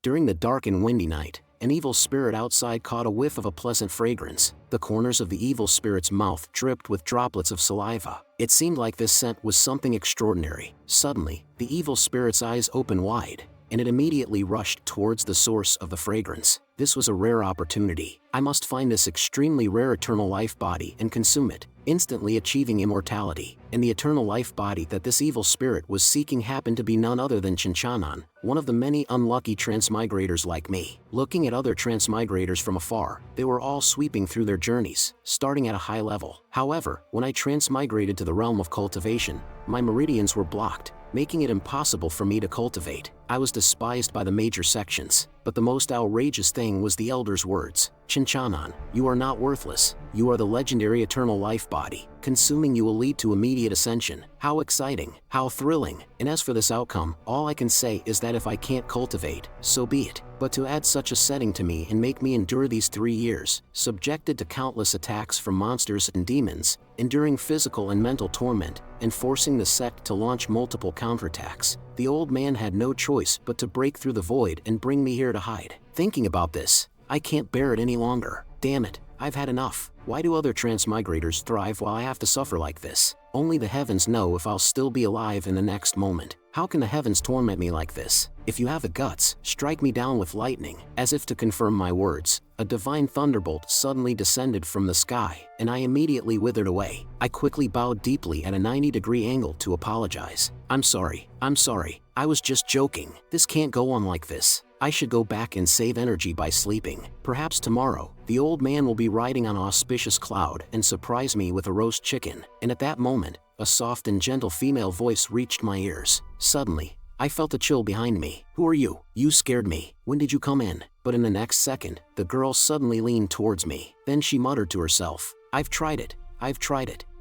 During the dark and windy night, an evil spirit outside caught a whiff of a pleasant fragrance. The corners of the evil spirit's mouth dripped with droplets of saliva. It seemed like this scent was something extraordinary. Suddenly, the evil spirit's eyes opened wide, and it immediately rushed towards the source of the fragrance. This was a rare opportunity. I must find this extremely rare eternal life body and consume it, instantly achieving immortality. And the eternal life body that this evil spirit was seeking happened to be none other than Chinchanan, one of the many unlucky transmigrators like me. Looking at other transmigrators from afar, they were all sweeping through their journeys, starting at a high level. However, when I transmigrated to the realm of cultivation, my meridians were blocked, making it impossible for me to cultivate. I was despised by the major sections, but the most outrageous thing was the elder's words. Chinchanan, you are not worthless. You are the legendary eternal life body. Consuming you will lead to immediate ascension. How exciting, how thrilling. And as for this outcome, all I can say is that if I can't cultivate, so be it. But to add such a setting to me and make me endure these 3 years, subjected to countless attacks from monsters and demons, enduring physical and mental torment, and forcing the sect to launch multiple counterattacks, the old man had no choice but to break through the void and bring me here to hide. Thinking about this, I can't bear it any longer. Damn it, I've had enough. Why do other transmigrators thrive while I have to suffer like this? Only the heavens know if I'll still be alive in the next moment. How can the heavens torment me like this? If you have the guts, strike me down with lightning. As if to confirm my words, a divine thunderbolt suddenly descended from the sky, and I immediately withered away. I quickly bowed deeply at a 90-degree angle to apologize. I'm sorry, I was just joking. This can't go on like this. I should go back and save energy by sleeping. Perhaps tomorrow, the old man will be riding on an auspicious cloud and surprise me with a roast chicken. And at that moment, a soft and gentle female voice reached my ears. Suddenly, I felt a chill behind me. Who are you? You scared me. When did you come in? But in the next second, the girl suddenly leaned towards me. Then she muttered to herself, I've tried it.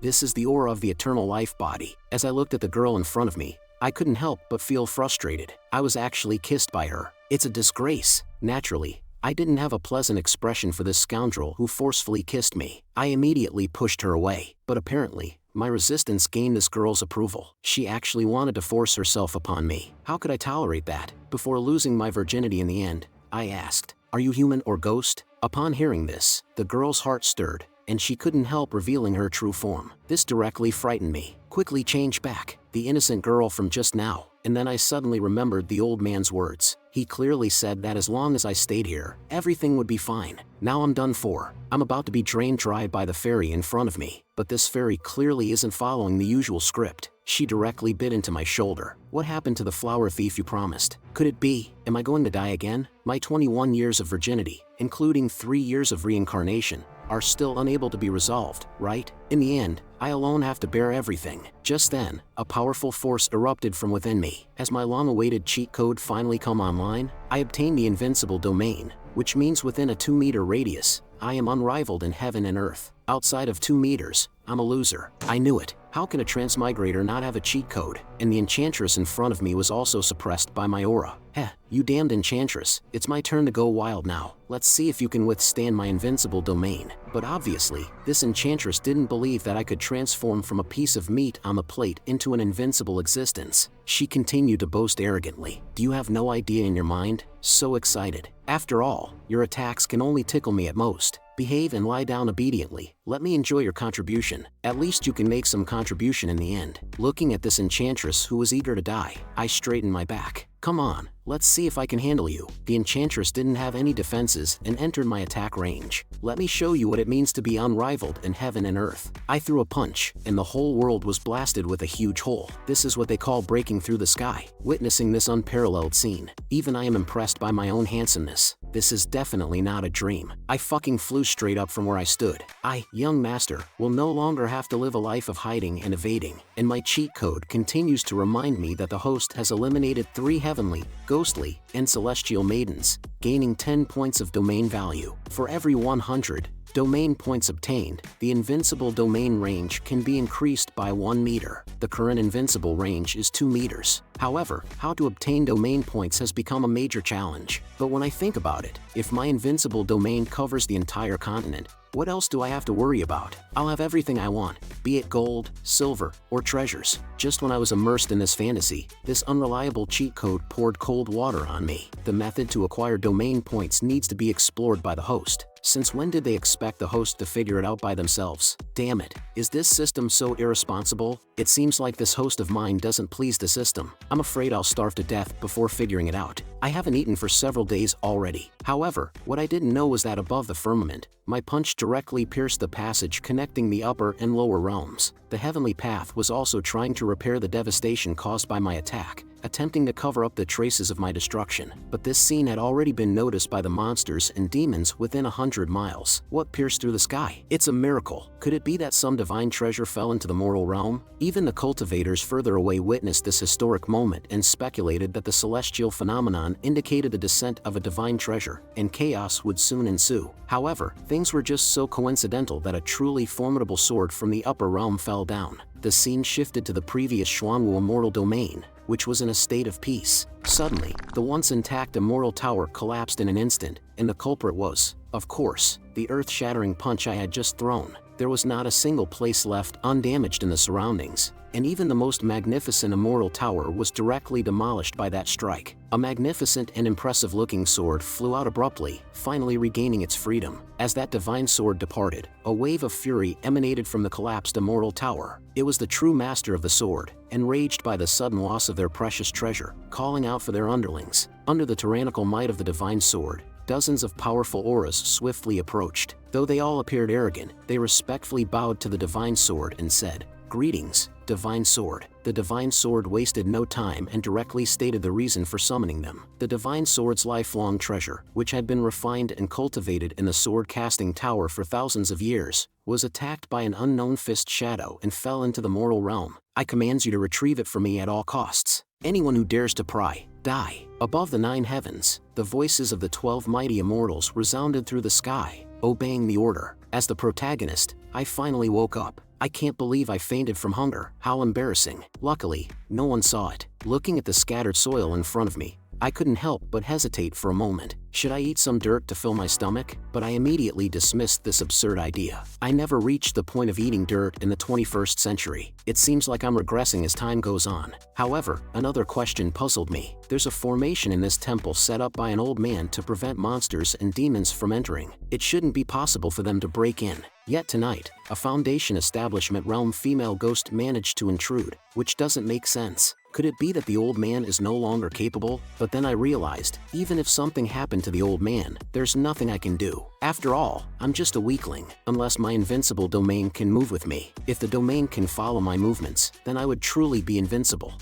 This is the aura of the eternal life body. As I looked at the girl in front of me, I couldn't help but feel frustrated. I was actually kissed by her. It's a disgrace. Naturally, I didn't have a pleasant expression for this scoundrel who forcefully kissed me. I immediately pushed her away, but apparently, my resistance gained this girl's approval. She actually wanted to force herself upon me. How could I tolerate that? Before losing my virginity in the end, I asked, Are you human or ghost? Upon hearing this, the girl's heart stirred, and she couldn't help revealing her true form. This directly frightened me. Quickly changed back, the innocent girl from just now, and then I suddenly remembered the old man's words. He clearly said that as long as I stayed here, everything would be fine. Now I'm done for. I'm about to be drained dry by the fairy in front of me, but this fairy clearly isn't following the usual script. She directly bit into my shoulder. What happened to the flower thief you promised? Could it be? Am I going to die again? My 21 years of virginity, including 3 years of reincarnation, are still unable to be resolved, right? In the end, I alone have to bear everything. Just then, a powerful force erupted from within me. Has my long-awaited cheat code finally come online? I obtained the Invincible domain, which means within a 2-meter radius, I am unrivaled in heaven and earth. Outside of 2 meters, I'm a loser. I knew it. How can a transmigrator not have a cheat code? And the enchantress in front of me was also suppressed by my aura. Heh, you damned enchantress. It's my turn to go wild now. Let's see if you can withstand my invincible domain. But obviously, this enchantress didn't believe that I could transform from a piece of meat on the plate into an invincible existence. She continued to boast arrogantly. Do you have no idea in your mind? So excited. After all, your attacks can only tickle me at most. Behave and lie down obediently. Let me enjoy your contribution. At least you can make some contribution in the end. Looking at this enchantress who was eager to die, I straightened my back. Come on, let's see if I can handle you. The enchantress didn't have any defenses and entered my attack range. Let me show you what it means to be unrivaled in heaven and earth. I threw a punch, and the whole world was blasted with a huge hole. This is what they call breaking through the sky. Witnessing this unparalleled scene, even I am impressed by my own handsomeness. This is definitely not a dream. I fucking flew straight up from where I stood. I, young master, will no longer have to live a life of hiding and evading. And my cheat code continues to remind me that the host has eliminated 3 heavenly, ghostly, and celestial maidens, gaining 10 points of domain value. For every 100 domain points obtained, the invincible domain range can be increased by 1 meter. The current invincible range is 2 meters. However, how to obtain domain points has become a major challenge. But when I think about it, if my invincible domain covers the entire continent, What else do I have to worry about? I'll have everything I want, be it gold, silver, or treasures. Just when I was immersed in this fantasy, this unreliable cheat code poured cold water on me. The method to acquire domain points needs to be explored by the host. Since when did they expect the host to figure it out by themselves? Damn it, is this system so irresponsible? It seems like this host of mine doesn't please the system. I'm afraid I'll starve to death before figuring it out. I haven't eaten for several days already. However, what I didn't know was that above the firmament, my punch directly pierced the passage connecting the upper and lower realms. The heavenly path was also trying to repair the devastation caused by my attack, attempting to cover up the traces of my destruction. But this scene had already been noticed by the monsters and demons within 100 miles. What pierced through the sky? It's a miracle. Could it be that some divine treasure fell into the mortal realm? Even the cultivators further away witnessed this historic moment and speculated that the celestial phenomenon indicated the descent of a divine treasure, and chaos would soon ensue. However, things were just so coincidental that a truly formidable sword from the upper realm fell down. The scene shifted to the previous Xuanwu immortal domain, which was in a state of peace. Suddenly, the once intact immortal tower collapsed in an instant, and the culprit was, of course, the earth-shattering punch I had just thrown. There was not a single place left undamaged in the surroundings, and even the most magnificent immortal tower was directly demolished by that strike. A magnificent and impressive-looking sword flew out abruptly, finally regaining its freedom. As that divine sword departed, a wave of fury emanated from the collapsed immortal tower. It was the true master of the sword, enraged by the sudden loss of their precious treasure, calling out for their underlings. Under the tyrannical might of the divine sword, dozens of powerful auras swiftly approached. Though they all appeared arrogant, they respectfully bowed to the divine sword and said, "Greetings, divine sword." The divine sword wasted no time and directly stated the reason for summoning them. The divine sword's lifelong treasure, which had been refined and cultivated in the sword-casting tower for thousands of years, was attacked by an unknown fist shadow and fell into the mortal realm. I command you to retrieve it for me at all costs. Anyone who dares to pry, die. Above the 9 heavens, the voices of the 12 mighty immortals resounded through the sky, obeying the order. As the protagonist, I finally woke up. I can't believe I fainted from hunger. How embarrassing. Luckily, no one saw it. Looking at the scattered soil in front of me, I couldn't help but hesitate for a moment. Should I eat some dirt to fill my stomach? But I immediately dismissed this absurd idea. I never reached the point of eating dirt in the 21st century. It seems like I'm regressing as time goes on. However, another question puzzled me. There's a formation in this temple set up by an old man to prevent monsters and demons from entering. It shouldn't be possible for them to break in. Yet tonight, a Foundation establishment realm female ghost managed to intrude, which doesn't make sense. Could it be that the old man is no longer capable? But then I realized, even if something happened to the old man, there's nothing I can do. After all, I'm just a weakling, unless my invincible domain can move with me. If the domain can follow my movements, then I would truly be invincible.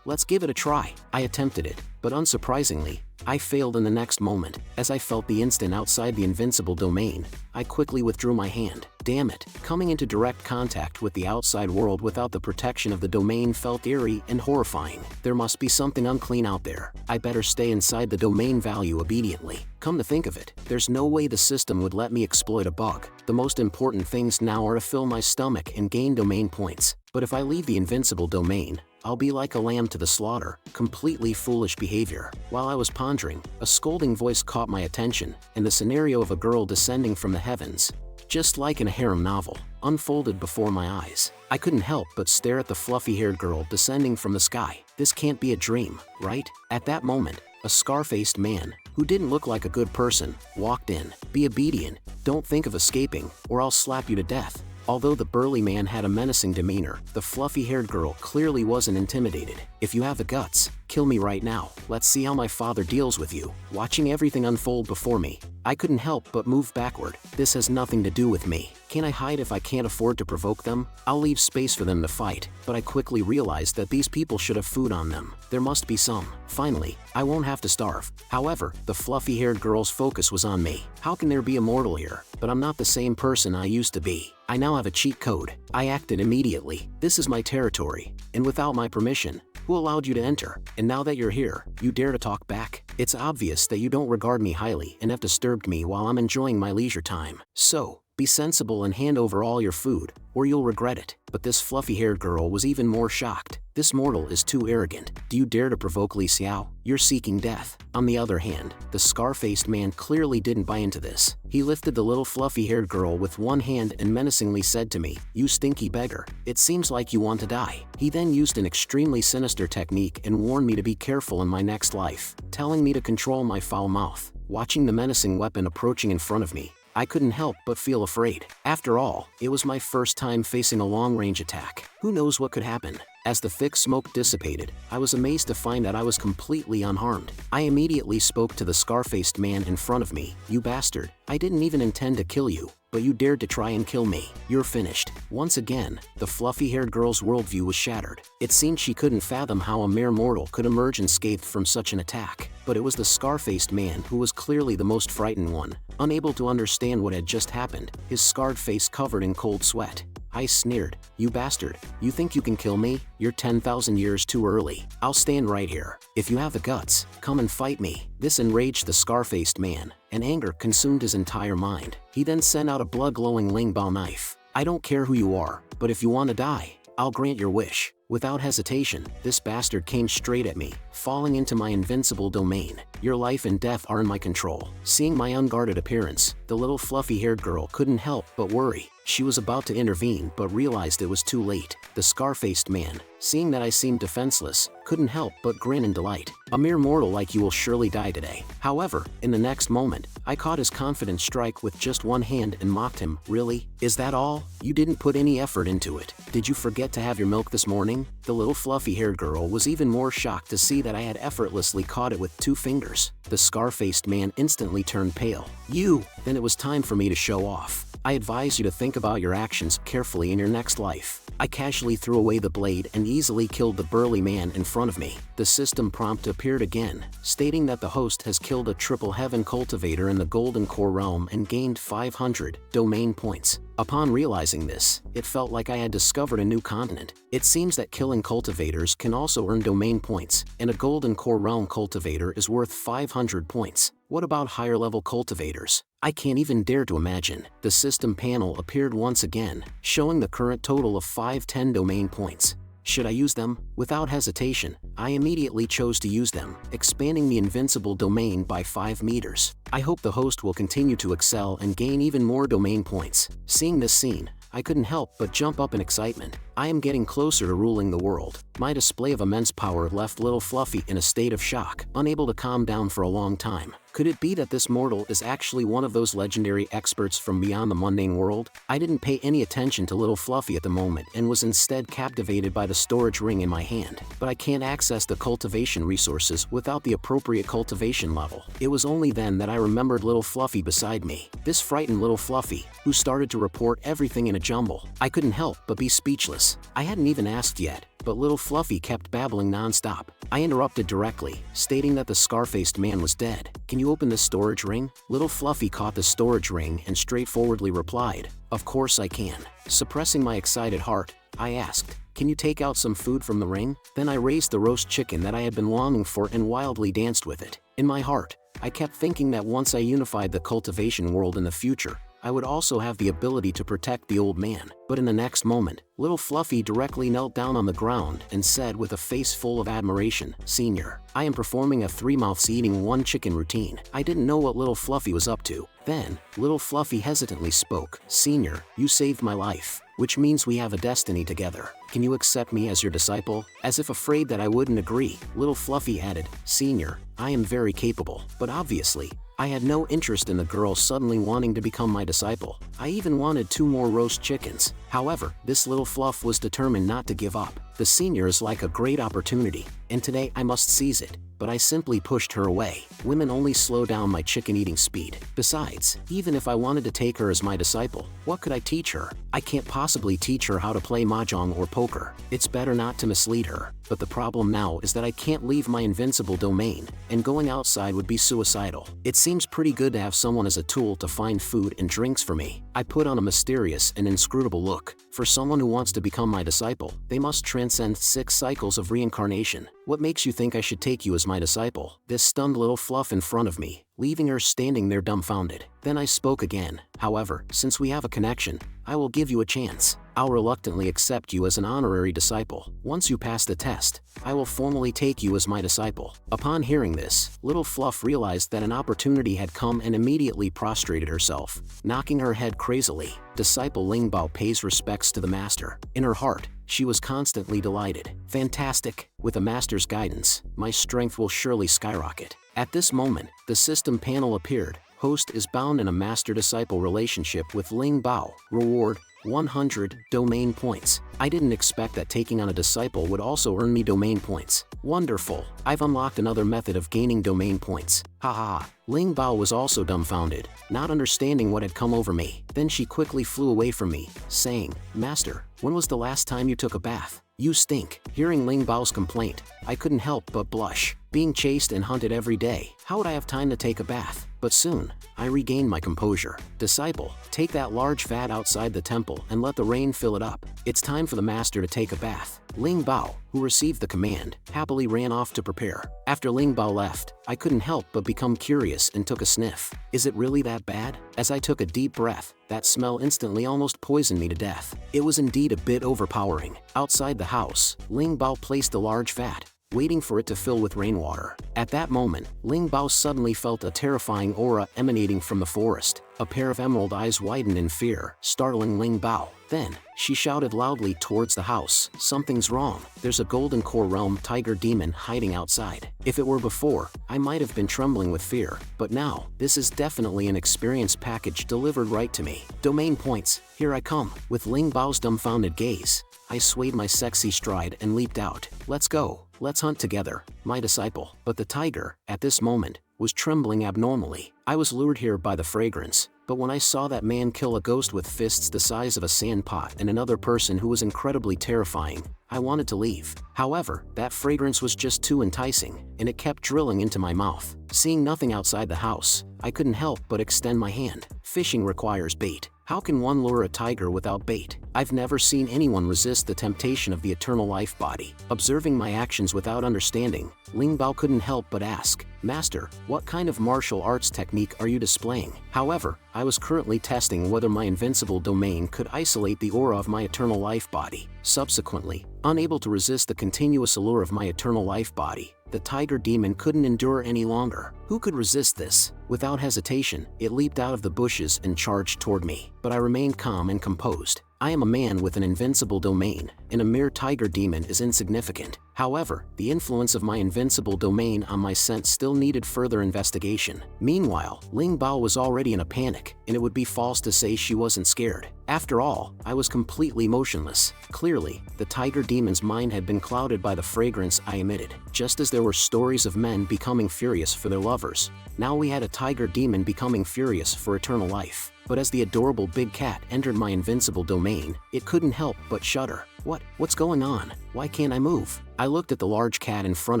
Let's give it a try. I attempted it, but unsurprisingly, I failed in the next moment. As I felt the instant outside the invincible domain, I quickly withdrew my hand. Damn it, coming into direct contact with the outside world without the protection of the domain felt eerie and horrifying. There must be something unclean out there. I better stay inside the domain value obediently. Come to think of it, there's no way the system would let me exploit a bug. The most important things now are to fill my stomach and gain domain points. But if I leave the invincible domain, I'll be like a lamb to the slaughter. Completely foolish behavior. While I was pondering, a scolding voice caught my attention, and the scenario of a girl descending from the heavens, just like in a harem novel, unfolded before my eyes. I couldn't help but stare at the fluffy-haired girl descending from the sky. This can't be a dream, right? At that moment, a scar-faced man, who didn't look like a good person, walked in. Be obedient, don't think of escaping, or I'll slap you to death. Although the burly man had a menacing demeanor, the fluffy-haired girl clearly wasn't intimidated. If you have the guts, kill me right now. Let's see how my father deals with you. Watching everything unfold before me, I couldn't help but move backward. This has nothing to do with me. Can I hide if I can't afford to provoke them? I'll leave space for them to fight, but I quickly realized that these people should have food on them. There must be some. Finally, I won't have to starve. However, the fluffy-haired girl's focus was on me. How can there be a mortal here? But I'm not the same person I used to be. I now have a cheat code. I acted immediately. This is my territory, and without my permission, who allowed you to enter? And now that you're here, you dare to talk back? It's obvious that you don't regard me highly and have disturbed me while I'm enjoying my leisure time. So, Be sensible and hand over all your food, or you'll regret it. But this fluffy-haired girl was even more shocked. This mortal is too arrogant. Do you dare to provoke Li Xiao? You're seeking death. On the other hand, the scar-faced man clearly didn't buy into this. He lifted the little fluffy-haired girl with one hand and menacingly said to me, "You stinky beggar, it seems like you want to die." He then used an extremely sinister technique and warned me to be careful in my next life, telling me to control my foul mouth. Watching the menacing weapon approaching in front of me, I couldn't help but feel afraid. After all, it was my first time facing a long-range attack. Who knows what could happen? As the thick smoke dissipated, I was amazed to find that I was completely unharmed. I immediately spoke to the scar-faced man in front of me. "You bastard, I didn't even intend to kill you, but you dared to try and kill me. You're finished." Once again, the fluffy-haired girl's worldview was shattered. It seemed she couldn't fathom how a mere mortal could emerge unscathed from such an attack. But it was the scar-faced man who was clearly the most frightened one, unable to understand what had just happened, his scarred face covered in cold sweat. I sneered, "You bastard, you think you can kill me? You're 10,000 years too early. I'll stand right here. If you have the guts, come and fight me." This enraged the scar-faced man, and anger consumed his entire mind. He then sent out a blood-glowing Lingbao knife. "I don't care who you are, but if you want to die, I'll grant your wish." Without hesitation, this bastard came straight at me, falling into my invincible domain. "Your life and death are in my control." Seeing my unguarded appearance, the little fluffy-haired girl couldn't help but worry. She was about to intervene but realized it was too late. The scar-faced man, seeing that I seemed defenseless, couldn't help but grin in delight. "A mere mortal like you will surely die today." However, in the next moment, I caught his confident strike with just one hand and mocked him. "Really? Is that all? You didn't put any effort into it. Did you forget to have your milk this morning?" The little fluffy-haired girl was even more shocked to see that I had effortlessly caught it with 2 fingers. The scar-faced man instantly turned pale. "You!" Then it was time for me to show off. "I advise you to think about your actions carefully in your next life." I casually threw away the blade and easily killed the burly man in front of me. The system prompt appeared again, stating that the host has killed a triple heaven cultivator in the Golden Core realm and gained 500 domain points. Upon realizing this, it felt like I had discovered a new continent. It seems that killing cultivators can also earn domain points, and a Golden Core realm cultivator is worth 500 points. What about higher-level cultivators? I can't even dare to imagine. The system panel appeared once again, showing the current total of 510 domain points. Should I use them? Without hesitation, I immediately chose to use them, expanding the invincible domain by 5 meters. I hope the host will continue to excel and gain even more domain points. Seeing this scene, I couldn't help but jump up in excitement. I am getting closer to ruling the world. My display of immense power left little Fluffy in a state of shock, unable to calm down for a long time. Could it be that this mortal is actually one of those legendary experts from beyond the mundane world? I didn't pay any attention to little Fluffy at the moment and was instead captivated by the storage ring in my hand. But I can't access the cultivation resources without the appropriate cultivation level. It was only then that I remembered little Fluffy beside me. This frightened little Fluffy, who started to report everything in a jumble. I couldn't help but be speechless. I hadn't even asked yet, but little Fluffy kept babbling non-stop. I interrupted directly, stating that the scar-faced man was dead. "Can you open this storage ring?" Little Fluffy caught the storage ring and straightforwardly replied, "Of course I can." Suppressing my excited heart, I asked, "Can you take out some food from the ring?" Then I raised the roast chicken that I had been longing for and wildly danced with it. In my heart, I kept thinking that once I unified the cultivation world in the future, I would also have the ability to protect the old man. But in the next moment, little Fluffy directly knelt down on the ground and said with a face full of admiration, "Senior, I am performing a 3 mouths eating 1 chicken routine." I didn't know what little Fluffy was up to. Then, little Fluffy hesitantly spoke, "Senior, you saved my life, which means we have a destiny together. Can you accept me as your disciple?" As if afraid that I wouldn't agree, little Fluffy added, "Senior, I am very capable." But obviously, I had no interest in the girl suddenly wanting to become my disciple. I even wanted 2 more roast chickens. However, this little Fluff was determined not to give up. The senior is like a great opportunity, and today I must seize it. But I simply pushed her away. Women only slow down my chicken eating speed. Besides, even if I wanted to take her as my disciple, what could I teach her? I can't possibly teach her how to play mahjong or poker. It's better not to mislead her. But the problem now is that I can't leave my invincible domain, and going outside would be suicidal. It seems pretty good to have someone as a tool to find food and drinks for me. I put on a mysterious and inscrutable look. For someone who wants to become my disciple, they must transcend 6 cycles of reincarnation. What makes you think I should take you as my disciple? This stunned little Fluff in front of me, leaving her standing there dumbfounded. Then I spoke again. However, since we have a connection, I will give you a chance. I'll reluctantly accept you as an honorary disciple. Once you pass the test, I will formally take you as my disciple. Upon hearing this, little Fluff realized that an opportunity had come and immediately prostrated herself, knocking her head crazily. Disciple Ling Bao pays respects to the master. In her heart, she was constantly delighted. Fantastic! With a master's guidance, my strength will surely skyrocket. At this moment, the system panel appeared. Host is bound in a master-disciple relationship with Ling Bao. Reward, 100 domain points. I didn't expect that taking on a disciple would also earn me domain points. Wonderful! I've unlocked another method of gaining domain points. Haha! Ling Bao was also dumbfounded, not understanding what had come over me. Then she quickly flew away from me, saying, Master, when was the last time you took a bath? You stink. Hearing Ling Bao's complaint, I couldn't help but blush. Being chased and hunted every day, how would I have time to take a bath? But soon, I regained my composure. Disciple, take that large vat outside the temple and let the rain fill it up. It's time for the master to take a bath. Ling Bao, who received the command, happily ran off to prepare. After Ling Bao left, I couldn't help but become curious and took a sniff. Is it really that bad? As I took a deep breath, that smell instantly almost poisoned me to death. It was indeed a bit overpowering. Outside the house, Ling Bao placed the large vat, waiting for it to fill with rainwater. At that moment, Ling Bao suddenly felt a terrifying aura emanating from the forest. A pair of emerald eyes widened in fear, startling Ling Bao. Then, she shouted loudly towards the house, something's wrong. There's a golden core realm tiger demon hiding outside. If it were before, I might have been trembling with fear, but now, this is definitely an experience package delivered right to me. Domain points, here I come. With Ling Bao's dumbfounded gaze, I swayed my sexy stride and leaped out. Let's go. Let's hunt together, my disciple. But the tiger, at this moment, was trembling abnormally. I was lured here by the fragrance, but when I saw that man kill a ghost with fists the size of a sand pot and another person who was incredibly terrifying, I wanted to leave. However, that fragrance was just too enticing, and it kept drilling into my mouth. Seeing nothing outside the house, I couldn't help but extend my hand. Fishing requires bait. How can one lure a tiger without bait? I've never seen anyone resist the temptation of the eternal life body. Observing my actions without understanding, Ling Bao couldn't help but ask, Master, what kind of martial arts technique are you displaying? However, I was currently testing whether my invincible domain could isolate the aura of my eternal life body. Subsequently, unable to resist the continuous allure of my eternal life body, the tiger demon couldn't endure any longer. Who could resist this? Without hesitation, it leaped out of the bushes and charged toward me. But I remained calm and composed. I am a man with an invincible domain, and a mere tiger demon is insignificant. However, the influence of my invincible domain on my scent still needed further investigation. Meanwhile, Ling Bao was already in a panic, and it would be false to say she wasn't scared. After all, I was completely motionless. Clearly, the tiger demon's mind had been clouded by the fragrance I emitted. Just as there were stories of men becoming furious for their lovers, now we had a tiger demon becoming furious for eternal life. But as the adorable big cat entered my invincible domain, it couldn't help but shudder. What's going on? Why can't I move? I looked at the large cat in front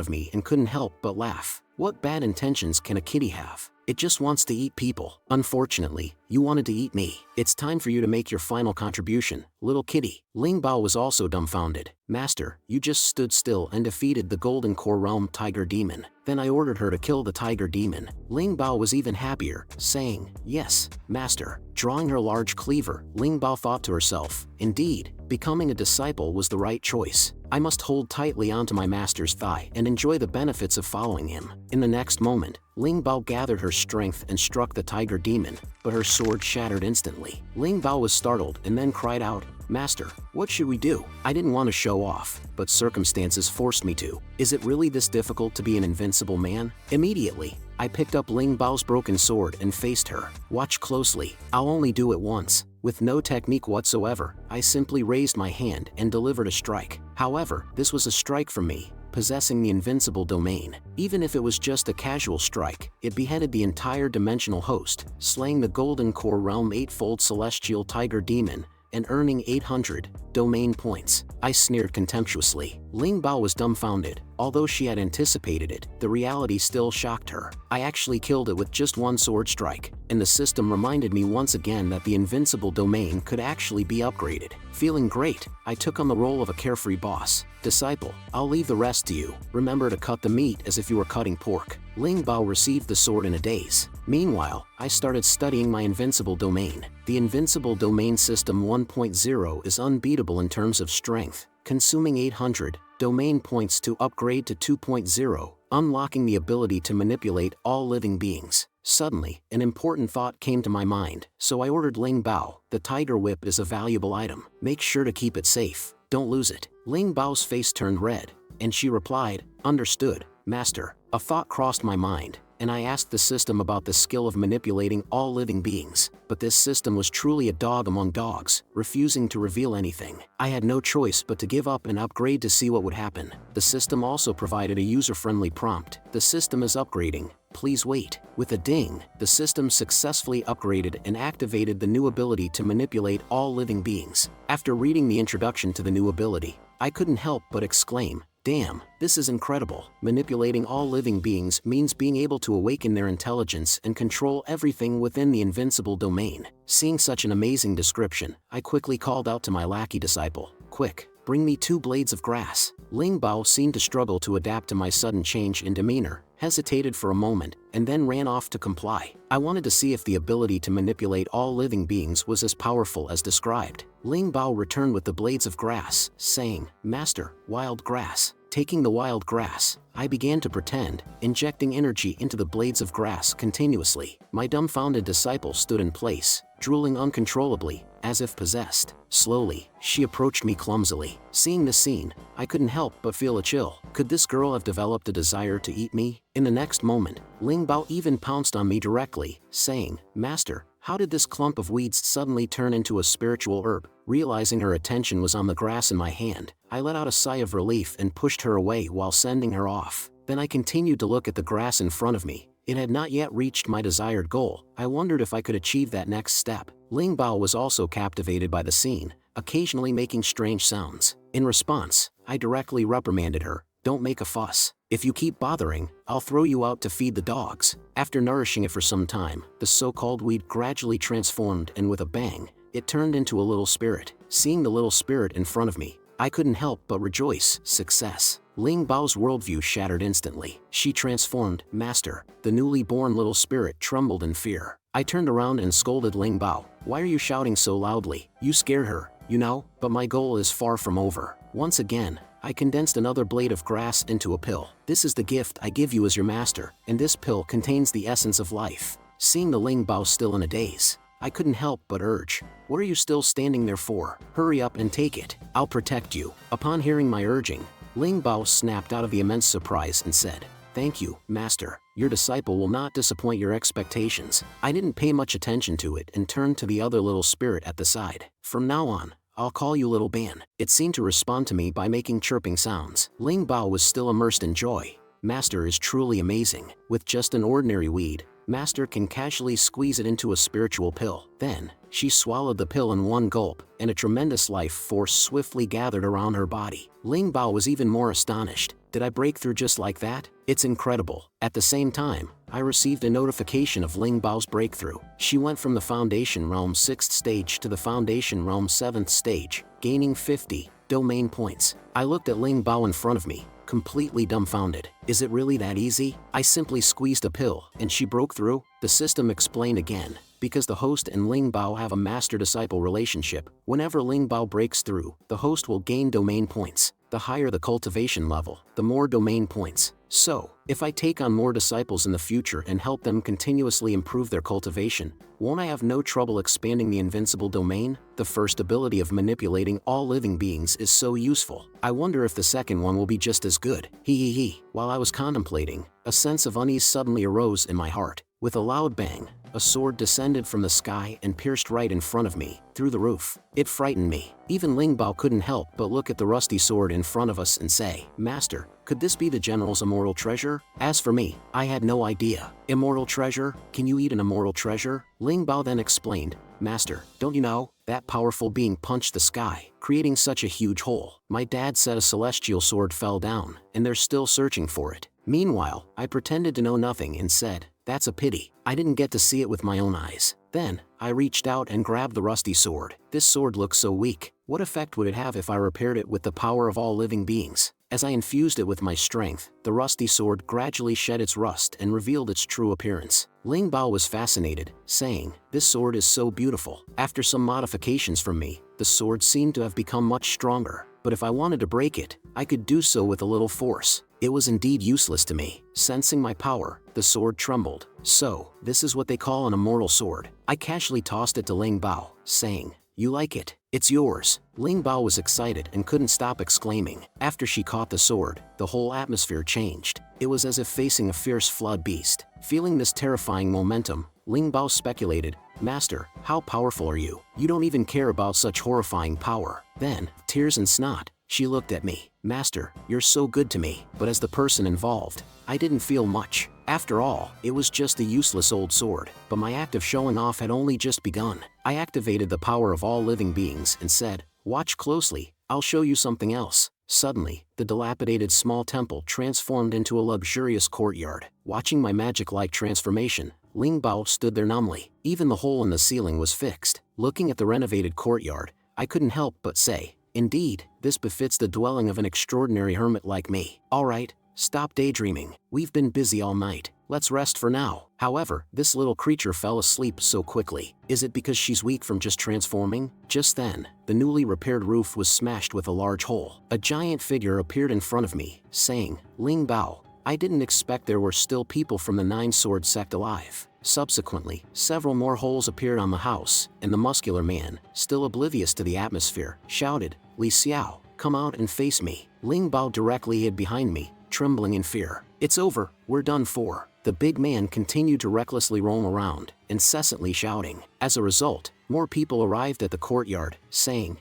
of me and couldn't help but laugh. What bad intentions can a kitty have? It just wants to eat people. Unfortunately, you wanted to eat me. It's time for you to make your final contribution, little kitty. Ling Bao was also dumbfounded. Master, you just stood still and defeated the Golden Core Realm Tiger Demon. Then I ordered her to kill the Tiger Demon. Ling Bao was even happier, saying, Yes, Master. Drawing her large cleaver, Ling Bao thought to herself, indeed, becoming a disciple was the right choice. I must hold tightly onto my master's thigh and enjoy the benefits of following him. In the next moment, Ling Bao gathered her strength and struck the tiger demon, but her sword shattered instantly. Ling Bao was startled and then cried out, Master, what should we do? I didn't want to show off, but circumstances forced me to. Is it really this difficult to be an invincible man? Immediately, I picked up Ling Bao's broken sword and faced her. Watch closely, I'll only do it once. With no technique whatsoever, I simply raised my hand and delivered a strike. However, this was a strike from me, possessing the invincible domain. Even if it was just a casual strike, it beheaded the entire dimensional host, slaying the Golden Core Realm Eightfold Celestial Tiger Demon, and earning 800 domain points. I sneered contemptuously. Ling Bao was dumbfounded. Although she had anticipated it, the reality still shocked her. I actually killed it with just one sword strike, and the system reminded me once again that the invincible domain could actually be upgraded. Feeling great, I took on the role of a carefree boss. Disciple, I'll leave the rest to you. Remember to cut the meat as if you were cutting pork. Ling Bao received the sword in a daze. Meanwhile, I started studying my invincible domain. The invincible domain system 1.0 is unbeatable in terms of strength, consuming 800 domain points to upgrade to 2.0, unlocking the ability to manipulate all living beings. Suddenly, an important thought came to my mind, so I ordered Ling Bao. The tiger whip is a valuable item. Make sure to keep it safe. Don't lose it. Ling Bao's face turned red, and she replied, "Understood, Master." A thought crossed my mind, and I asked the system about the skill of manipulating all living beings. But this system was truly a dog among dogs, refusing to reveal anything. I had no choice but to give up and upgrade to see what would happen. The system also provided a user-friendly prompt. The system is upgrading. Please wait. With a ding, the system successfully upgraded and activated the new ability to manipulate all living beings. After reading the introduction to the new ability, I couldn't help but exclaim, "Damn, this is incredible." Manipulating all living beings means being able to awaken their intelligence and control everything within the invincible domain. Seeing such an amazing description, I quickly called out to my lackey disciple, "Quick, bring me 2 blades of grass." Ling Bao seemed to struggle to adapt to my sudden change in demeanor, hesitated for a moment, and then ran off to comply. I wanted to see if the ability to manipulate all living beings was as powerful as described. Ling Bao returned with the blades of grass, saying, "Master, wild grass." Taking the wild grass, I began to pretend, injecting energy into the blades of grass continuously. My dumbfounded disciple stood in place, drooling uncontrollably, as if possessed. Slowly, she approached me clumsily. Seeing the scene, I couldn't help but feel a chill. Could this girl have developed a desire to eat me? In the next moment, Ling Bao even pounced on me directly, saying, "Master, how did this clump of weeds suddenly turn into a spiritual herb?" Realizing her attention was on the grass in my hand, I let out a sigh of relief and pushed her away while sending her off. Then I continued to look at the grass in front of me. It had not yet reached my desired goal. I wondered if I could achieve that next step. Ling Bao was also captivated by the scene, occasionally making strange sounds. In response, I directly reprimanded her, "Don't make a fuss. If you keep bothering, I'll throw you out to feed the dogs." After nourishing it for some time, the so-called weed gradually transformed, and with a bang, it turned into a little spirit. Seeing the little spirit in front of me, I couldn't help but rejoice. Success. Ling Bao's worldview shattered instantly. She transformed. "Master." The newly born little spirit trembled in fear. I turned around and scolded Ling Bao. "Why are you shouting so loudly? You scared her, you know?" But my goal is far from over. Once again, I condensed another blade of grass into a pill. "This is the gift I give you as your master, and this pill contains the essence of life." Seeing the Ling Bao still in a daze, I couldn't help but urge, "What are you still standing there for? Hurry up and take it. I'll protect you." Upon hearing my urging, Ling Bao snapped out of the immense surprise and said, "Thank you, Master. Your disciple will not disappoint your expectations." I didn't pay much attention to it and turned to the other little spirit at the side. "From now on, I'll call you Little Ban." It seemed to respond to me by making chirping sounds. Ling Bao was still immersed in joy. Master is truly amazing. With just an ordinary weed, Master can casually squeeze it into a spiritual pill. Then, she swallowed the pill in one gulp, and a tremendous life force swiftly gathered around her body. Ling Bao was even more astonished. Did I break through just like that? It's incredible. At the same time, I received a notification of Ling Bao's breakthrough. She went from the Foundation Realm 6th stage to the Foundation Realm 7th stage, gaining 50 domain points. I looked at Ling Bao in front of me, completely dumbfounded. Is it really that easy? I simply squeezed a pill, and she broke through? The system explained again. Because the host and Ling Bao have a master-disciple relationship, whenever Ling Bao breaks through, the host will gain domain points. The higher the cultivation level, the more domain points. So, if I take on more disciples in the future and help them continuously improve their cultivation, won't I have no trouble expanding the invincible domain? The first ability of manipulating all living beings is so useful. I wonder if the second one will be just as good. He. While I was contemplating, a sense of unease suddenly arose in my heart. With a loud bang, a sword descended from the sky and pierced right in front of me, through the roof. It frightened me. Even Ling Bao couldn't help but look at the rusty sword in front of us and say, "Master, could this be the general's immortal treasure?" As for me, I had no idea. "Immortal treasure? Can you eat an immortal treasure?" Ling Bao then explained, "Master, don't you know? That powerful being punched the sky, creating such a huge hole. My dad said a celestial sword fell down, and they're still searching for it." Meanwhile, I pretended to know nothing and said, "That's a pity. I didn't get to see it with my own eyes." Then, I reached out and grabbed the rusty sword. This sword looks so weak. What effect would it have if I repaired it with the power of all living beings? As I infused it with my strength, the rusty sword gradually shed its rust and revealed its true appearance. Ling Bao was fascinated, saying, "This sword is so beautiful." After some modifications from me, the sword seemed to have become much stronger, but if I wanted to break it, I could do so with a little force. It was indeed useless to me. Sensing my power, the sword trembled. "So, this is what they call an immortal sword." I casually tossed it to Ling Bao, saying, "You like it? It's yours." Ling Bao was excited and couldn't stop exclaiming. After she caught the sword, the whole atmosphere changed. It was as if facing a fierce flood beast. Feeling this terrifying momentum, Ling Bao speculated, "Master, how powerful are you? You don't even care about such horrifying power." Then, tears and snot, she looked at me. "Master, you're so good to me." But as the person involved, I didn't feel much. After all, it was just a useless old sword. But my act of showing off had only just begun. I activated the power of all living beings and said, "Watch closely, I'll show you something else." Suddenly, the dilapidated small temple transformed into a luxurious courtyard. Watching my magic-like transformation, Ling Bao stood there numbly. Even the hole in the ceiling was fixed. Looking at the renovated courtyard, I couldn't help but say, "Indeed, this befits the dwelling of an extraordinary hermit like me." "All right, stop daydreaming. We've been busy all night. Let's rest for now." However, this little creature fell asleep so quickly. Is it because she's weak from just transforming? Just then, the newly repaired roof was smashed with a large hole. A giant figure appeared in front of me, saying, "Ling Bao, I didn't expect there were still people from the Nine Sword sect alive." Subsequently, several more holes appeared on the house, and the muscular man, still oblivious to the atmosphere, shouted, "Li Xiao, come out and face me." Ling Bao directly hid behind me, trembling in fear. "It's over, we're done for." The big man continued to recklessly roam around, incessantly shouting. As a result, more people arrived at the courtyard, saying,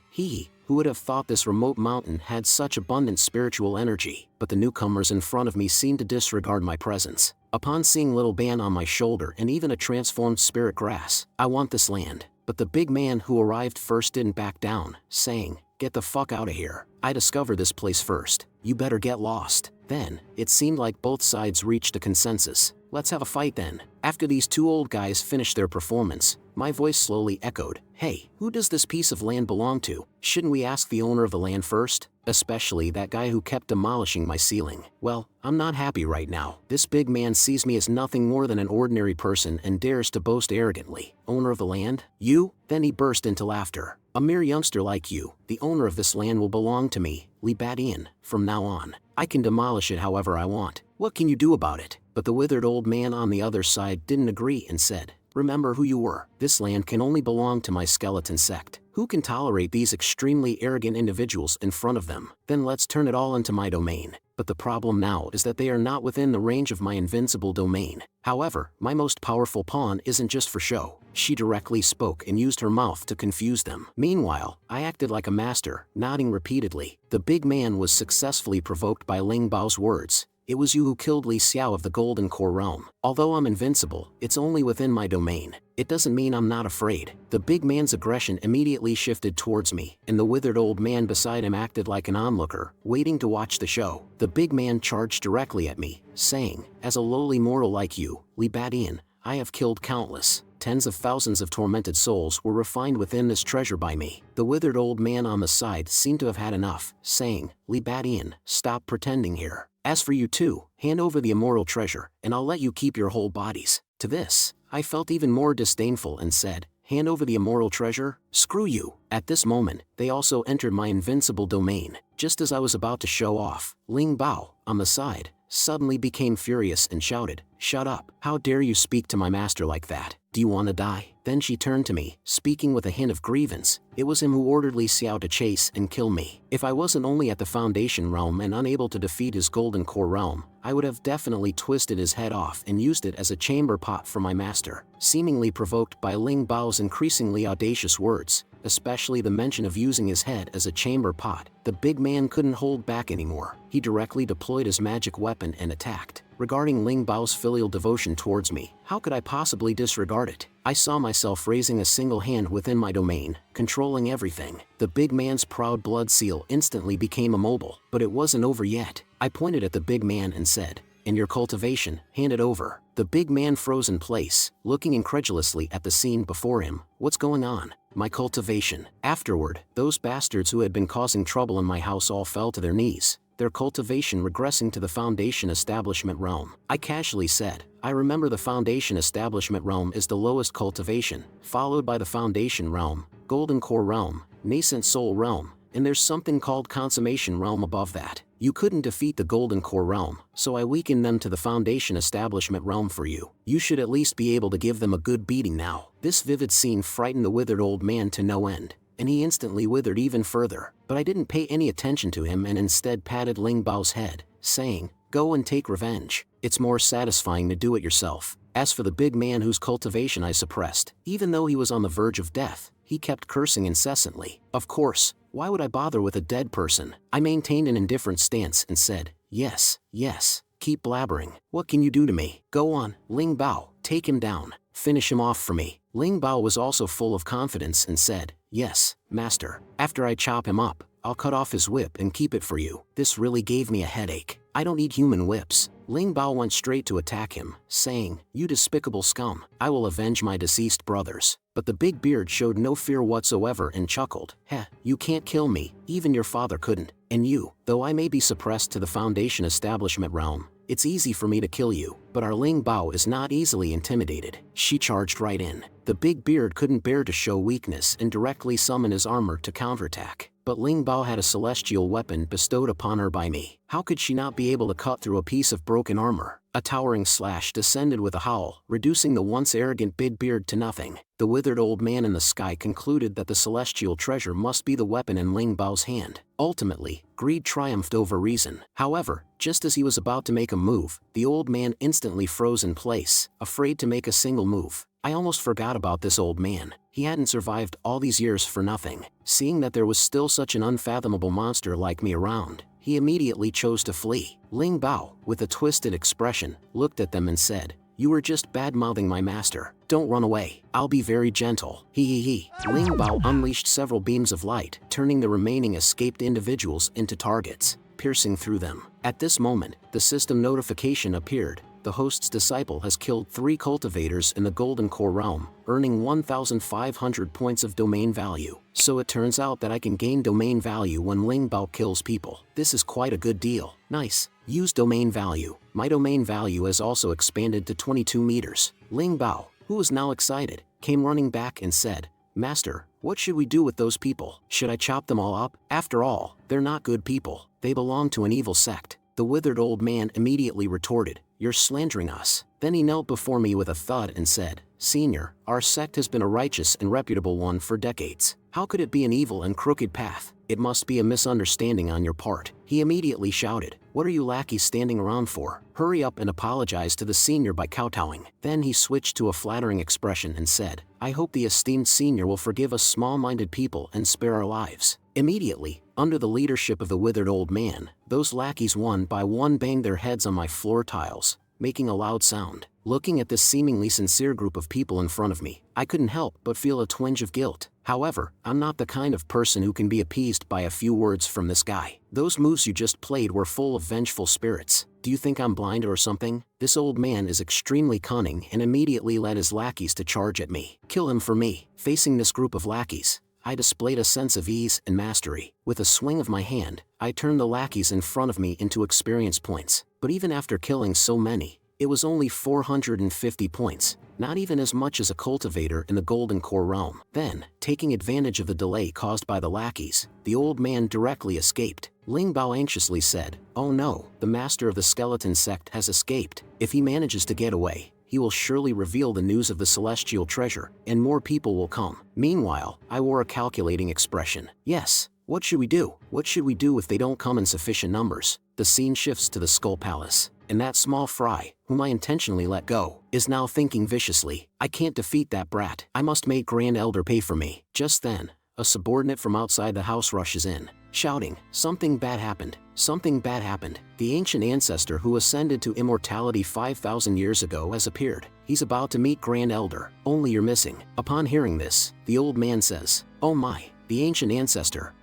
Who would have thought this remote mountain had such abundant spiritual energy?" But the newcomers in front of me seemed to disregard my presence. Upon seeing little Ban on my shoulder and even a transformed spirit grass, "I want this land." But the big man who arrived first didn't back down, saying, "Get the fuck out of here. I discovered this place first. You better get lost." Then, it seemed like both sides reached a consensus. "Let's have a fight then." After these two old guys finished their performance, my voice slowly echoed, "Hey, who does this piece of land belong to? Shouldn't we ask the owner of the land first? Especially that guy who kept demolishing my ceiling." "Well, I'm not happy right now. This big man sees me as nothing more than an ordinary person and dares to boast arrogantly. Owner of the land? You?" Then he burst into laughter. "A mere youngster like you, the owner of this land will belong to me, Li Badian, from now on. I can demolish it however I want. What can you do about it?" But the withered old man on the other side didn't agree and said, "Remember who you were. This land can only belong to my skeleton sect. Who can tolerate these extremely arrogant individuals in front of them? Then let's turn it all into my domain." But the problem now is that they are not within the range of my invincible domain. However, my most powerful pawn isn't just for show. She directly spoke and used her mouth to confuse them. Meanwhile, I acted like a master, nodding repeatedly. The big man was successfully provoked by Ling Bao's words. "It was you who killed Li Xiao of the Golden Core Realm. Although I'm invincible, it's only within my domain. It doesn't mean I'm not afraid." The big man's aggression immediately shifted towards me, and the withered old man beside him acted like an onlooker, waiting to watch the show. The big man charged directly at me, saying, "As a lowly mortal like you, Li Badian, I have killed countless. Tens of thousands of tormented souls were refined within this treasure by me." The withered old man on the side seemed to have had enough, saying, "Li Badian, stop pretending here. As for you two, hand over the immortal treasure, and I'll let you keep your whole bodies." To this, I felt even more disdainful and said, "Hand over the immortal treasure? Screw you." At this moment, they also entered my invincible domain. Just as I was about to show off, Ling Bao, on the side, suddenly became furious and shouted, "Shut up! How dare you speak to my master like that? Do you want to die?" Then she turned to me, speaking with a hint of grievance. "It was him who ordered Li Xiao to chase and kill me. If I wasn't only at the Foundation realm and unable to defeat his Golden Core realm, I would have definitely twisted his head off and used it as a chamber pot for my master." Seemingly provoked by Ling Bao's increasingly audacious words, especially the mention of using his head as a chamber pot, the big man couldn't hold back anymore. He directly deployed his magic weapon and attacked. Regarding Ling Bao's filial devotion towards me, how could I possibly disregard it? I saw myself raising a single hand within my domain, controlling everything. The big man's proud blood seal instantly became immobile, but it wasn't over yet. I pointed at the big man and said, "In your cultivation, hand it over." The big man froze in place, looking incredulously at the scene before him. "What's going on?" "My cultivation." Afterward, those bastards who had been causing trouble in my house all fell to their knees, their cultivation regressing to the Foundation Establishment realm. I casually said, "I remember the Foundation Establishment realm is the lowest cultivation, followed by the Foundation realm, Golden Core realm, Nascent Soul realm, and there's something called Consummation realm above that. You couldn't defeat the Golden Core realm, so I weakened them to the Foundation Establishment realm for you. You should at least be able to give them a good beating now." This vivid scene frightened the withered old man to no end, and he instantly withered even further. But I didn't pay any attention to him and instead patted Ling Bao's head, saying, "Go and take revenge. It's more satisfying to do it yourself." As for the big man whose cultivation I suppressed, even though he was on the verge of death, he kept cursing incessantly. Of course, why would I bother with a dead person? I maintained an indifferent stance and said, "Yes, yes, keep blabbering. What can you do to me? Go on, Ling Bao, take him down. Finish him off for me." Ling Bao was also full of confidence and said, "Yes, master. After I chop him up, I'll cut off his whip and keep it for you." This really gave me a headache. I don't eat human whips. Ling Bao went straight to attack him, saying, "You despicable scum, I will avenge my deceased brothers." But the big beard showed no fear whatsoever and chuckled, "Heh, you can't kill me, even your father couldn't. And you, though I may be suppressed to the Foundation Establishment realm, it's easy for me to kill you." But our Ling Bao is not easily intimidated. She charged right in. The big beard couldn't bear to show weakness and directly summoned his armor to counterattack. But Ling Bao had a celestial weapon bestowed upon her by me. How could she not be able to cut through a piece of broken armor? A towering slash descended with a howl, reducing the once arrogant big beard to nothing. The withered old man in the sky concluded that the celestial treasure must be the weapon in Ling Bao's hand. Ultimately, greed triumphed over reason. However, just as he was about to make a move, the old man instantly froze in place, afraid to make a single move. I almost forgot about this old man. He hadn't survived all these years for nothing. Seeing that there was still such an unfathomable monster like me around, he immediately chose to flee. Ling Bao, with a twisted expression, looked at them and said, "You were just bad-mouthing my master. Don't run away. I'll be very gentle. He. Ling Bao unleashed several beams of light, turning the remaining escaped individuals into targets, piercing through them. At this moment, the system notification appeared. The host's disciple has killed 3 cultivators in the Golden Core realm, earning 1,500 points of domain value. So it turns out that I can gain domain value when Ling Bao kills people. This is quite a good deal. Nice. Use domain value. My domain value has also expanded to 22 meters. Ling Bao, who was now excited, came running back and said, "Master, what should we do with those people? Should I chop them all up? After all, they're not good people. They belong to an evil sect." The withered old man immediately retorted, "You're slandering us." Then he knelt before me with a thud and said, "Senior, our sect has been a righteous and reputable one for decades. How could it be an evil and crooked path? It must be a misunderstanding on your part." He immediately shouted, "What are you lackeys standing around for? Hurry up and apologize to the senior by kowtowing." Then he switched to a flattering expression and said, "I hope the esteemed senior will forgive us small-minded people and spare our lives." Immediately, under the leadership of the withered old man, those lackeys one by one banged their heads on my floor tiles, making a loud sound. Looking at this seemingly sincere group of people in front of me, I couldn't help but feel a twinge of guilt. However, I'm not the kind of person who can be appeased by a few words from this guy. Those moves you just played were full of vengeful spirits. Do you think I'm blind or something? This old man is extremely cunning and immediately led his lackeys to charge at me. Kill him for me. Facing this group of lackeys, I displayed a sense of ease and mastery. With a swing of my hand, I turned the lackeys in front of me into experience points. But even after killing so many, it was only 450 points, not even as much as a cultivator in the Golden Core realm. Then, taking advantage of the delay caused by the lackeys, the old man directly escaped. Ling Bao anxiously said, "Oh no, the master of the skeleton sect has escaped. If he manages to get away, he will surely reveal the news of the celestial treasure, and more people will come." Meanwhile, I wore a calculating expression. Yes, what should we do? What should we do if they don't come in sufficient numbers? The scene shifts to the Skull Palace, and that small fry, whom I intentionally let go, is now thinking viciously, "I can't defeat that brat. I must make Grand Elder pay for me." Just then, a subordinate from outside the house rushes in, shouting, "Something bad happened. Something bad happened. The ancient ancestor who ascended to immortality 5,000 years ago has appeared. He's about to meet Grand Elder. Only you're missing." Upon hearing this, the old man says, "Oh my, the ancient ancestor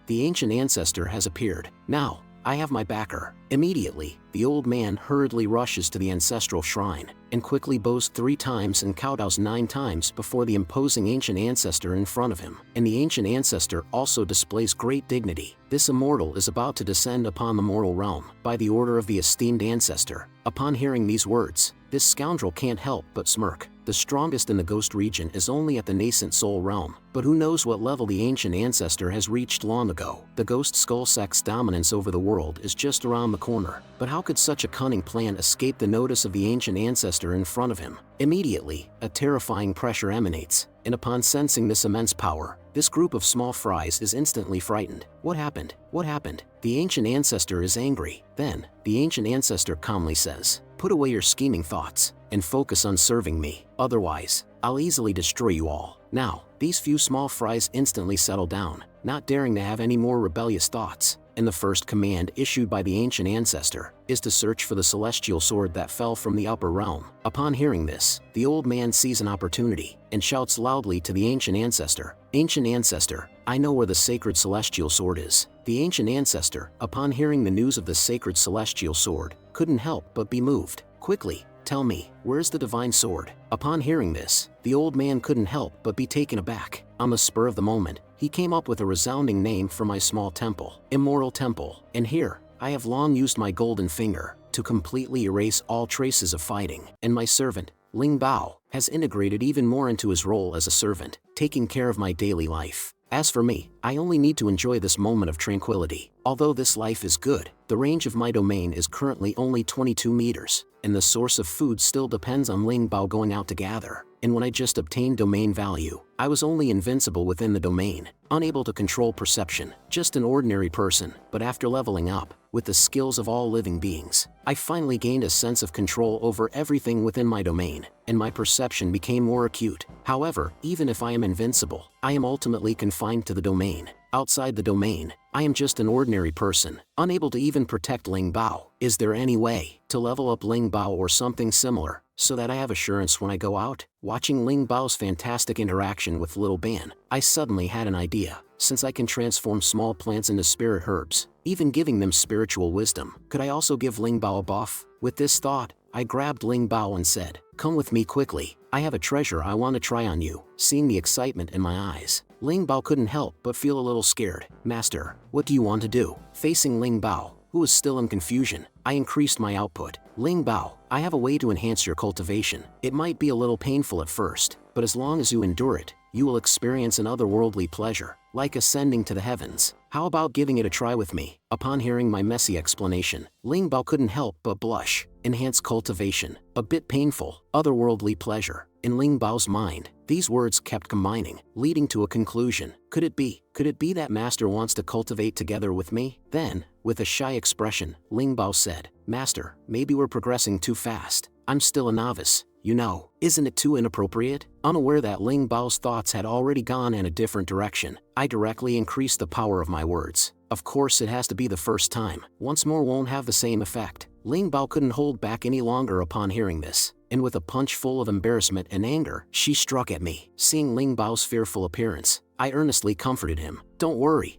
has appeared. Now, I have my backer." Immediately, the old man hurriedly rushes to the ancestral shrine, and quickly bows 3 times and kowtows 9 times before the imposing ancient ancestor in front of him. And the ancient ancestor also displays great dignity. This immortal is about to descend upon the mortal realm, by the order of the esteemed ancestor. Upon hearing these words, this scoundrel can't help but smirk. The strongest in the ghost region is only at the nascent soul realm, but who knows what level the ancient ancestor has reached long ago. The ghost skull sect's dominance over the world is just around the corner, but how could such a cunning plan escape the notice of the ancient ancestor in front of him? Immediately, a terrifying pressure emanates, and upon sensing this immense power, this group of small fries is instantly frightened. What happened? What happened? The ancient ancestor is angry. Then, the ancient ancestor calmly says, "Put away your scheming thoughts, and focus on serving me. Otherwise, I'll easily destroy you all." Now, these few small fries instantly settle down, not daring to have any more rebellious thoughts. And the first command issued by the ancient ancestor is to search for the celestial sword that fell from the upper realm. Upon hearing this, the old man sees an opportunity and shouts loudly to the ancient ancestor, "Ancient ancestor, I know where the sacred celestial sword is." The ancient ancestor, upon hearing the news of the sacred celestial sword, couldn't help but be moved. "Quickly, tell me, where's the divine sword?" Upon hearing this, the old man couldn't help but be taken aback. On the spur of the moment, he came up with a resounding name for my small temple, Immortal Temple. And here, I have long used my golden finger to completely erase all traces of fighting. And my servant, Ling Bao, has integrated even more into his role as a servant, taking care of my daily life. As for me, I only need to enjoy this moment of tranquility. Although this life is good, the range of my domain is currently only 22 meters, and the source of food still depends on Ling Bao going out to gather. And when I just obtained domain value, I was only invincible within the domain, unable to control perception, just an ordinary person. But after leveling up, with the skills of all living beings, I finally gained a sense of control over everything within my domain, and my perception became more acute. However, even if I am invincible, I am ultimately confined to the domain. Outside the domain, I am just an ordinary person, unable to even protect Ling Bao. Is there any way to level up Ling Bao or something similar, so that I have assurance when I go out? Watching Ling Bao's fantastic interaction with Little Ban, I suddenly had an idea. Since I can transform small plants into spirit herbs, even giving them spiritual wisdom, could I also give Ling Bao a buff? With this thought, I grabbed Ling Bao and said, "Come with me quickly. I have a treasure I want to try on you." Seeing the excitement in my eyes, Ling Bao couldn't help but feel a little scared. "Master, what do you want to do?" Facing Ling Bao, who was still in confusion, I increased my output. "Ling Bao, I have a way to enhance your cultivation. It might be a little painful at first, but as long as you endure it, you will experience an otherworldly pleasure, like ascending to the heavens. How about giving it a try with me?" Upon hearing my messy explanation, Ling Bao couldn't help but blush. Enhance cultivation, a bit painful, otherworldly pleasure. In Ling Bao's mind, these words kept combining, leading to a conclusion. Could it be that Master wants to cultivate together with me? Then, with a shy expression, Ling Bao said, "Master, maybe we're progressing too fast. I'm still a novice, you know. Isn't it too inappropriate?" Unaware that Ling Bao's thoughts had already gone in a different direction, I directly increased the power of my words. Of course it has to be the first time. Once more won't have the same effect. Ling Bao couldn't hold back any longer upon hearing this, and with a punch full of embarrassment and anger, she struck at me. Seeing Ling Bao's fearful appearance, I earnestly comforted him. Don't worry,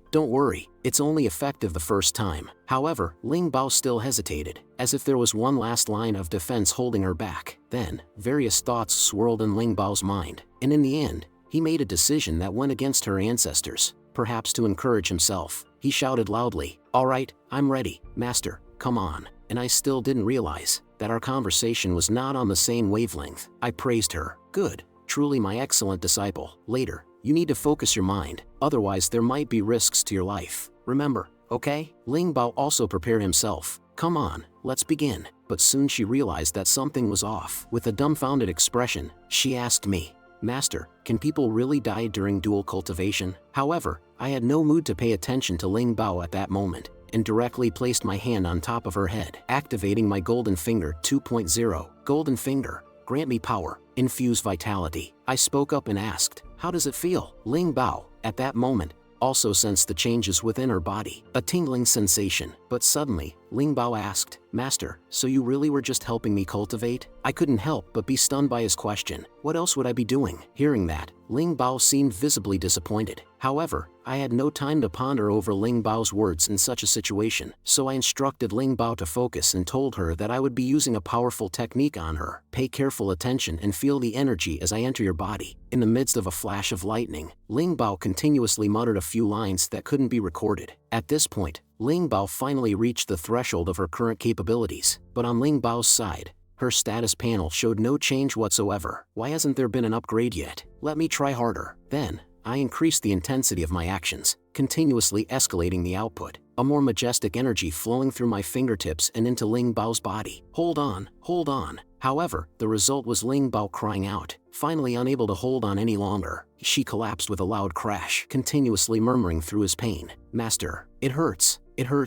it's only effective the first time." However, Ling Bao still hesitated, as if there was one last line of defense holding her back. Then, various thoughts swirled in Ling Bao's mind, and in the end, he made a decision that went against her ancestors. Perhaps to encourage himself, he shouted loudly, "All right, I'm ready, Master, come on." And I still didn't realize that our conversation was not on the same wavelength. I praised her. "Good, truly my excellent disciple. Later, you need to focus your mind, otherwise there might be risks to your life. Remember, okay? Ling Bao also prepared himself. Come on, let's begin. But soon she realized that something was off. With a dumbfounded expression, she asked me, Master, can people really die during dual cultivation? However, I had no mood to pay attention to Ling Bao at that moment, and directly placed my hand on top of her head, activating my Golden Finger 2.0. Golden Finger, grant me power, infuse vitality. I spoke up and asked, how does it feel? Ling Bao, at that moment, also sensed the changes within her body, a tingling sensation. But suddenly, Ling Bao asked, Master, so you really were just helping me cultivate? I couldn't help but be stunned by his question. What else would I be doing? Hearing that, Ling Bao seemed visibly disappointed. However, I had no time to ponder over Ling Bao's words in such a situation, so I instructed Ling Bao to focus and told her that I would be using a powerful technique on her. Pay careful attention and feel the energy as I enter your body. In the midst of a flash of lightning, Ling Bao continuously muttered a few lines that couldn't be recorded. At this point, Ling Bao finally reached the threshold of her current capabilities, but on Ling Bao's side, her status panel showed no change whatsoever. Why hasn't there been an upgrade yet? Let me try harder. Then, I increased the intensity of my actions, continuously escalating the output, a more majestic energy flowing through my fingertips and into Ling Bao's body. Hold on, hold on. However, the result was Ling Bao crying out. Finally unable to hold on any longer, she collapsed with a loud crash, continuously murmuring through his pain, Master, it hurts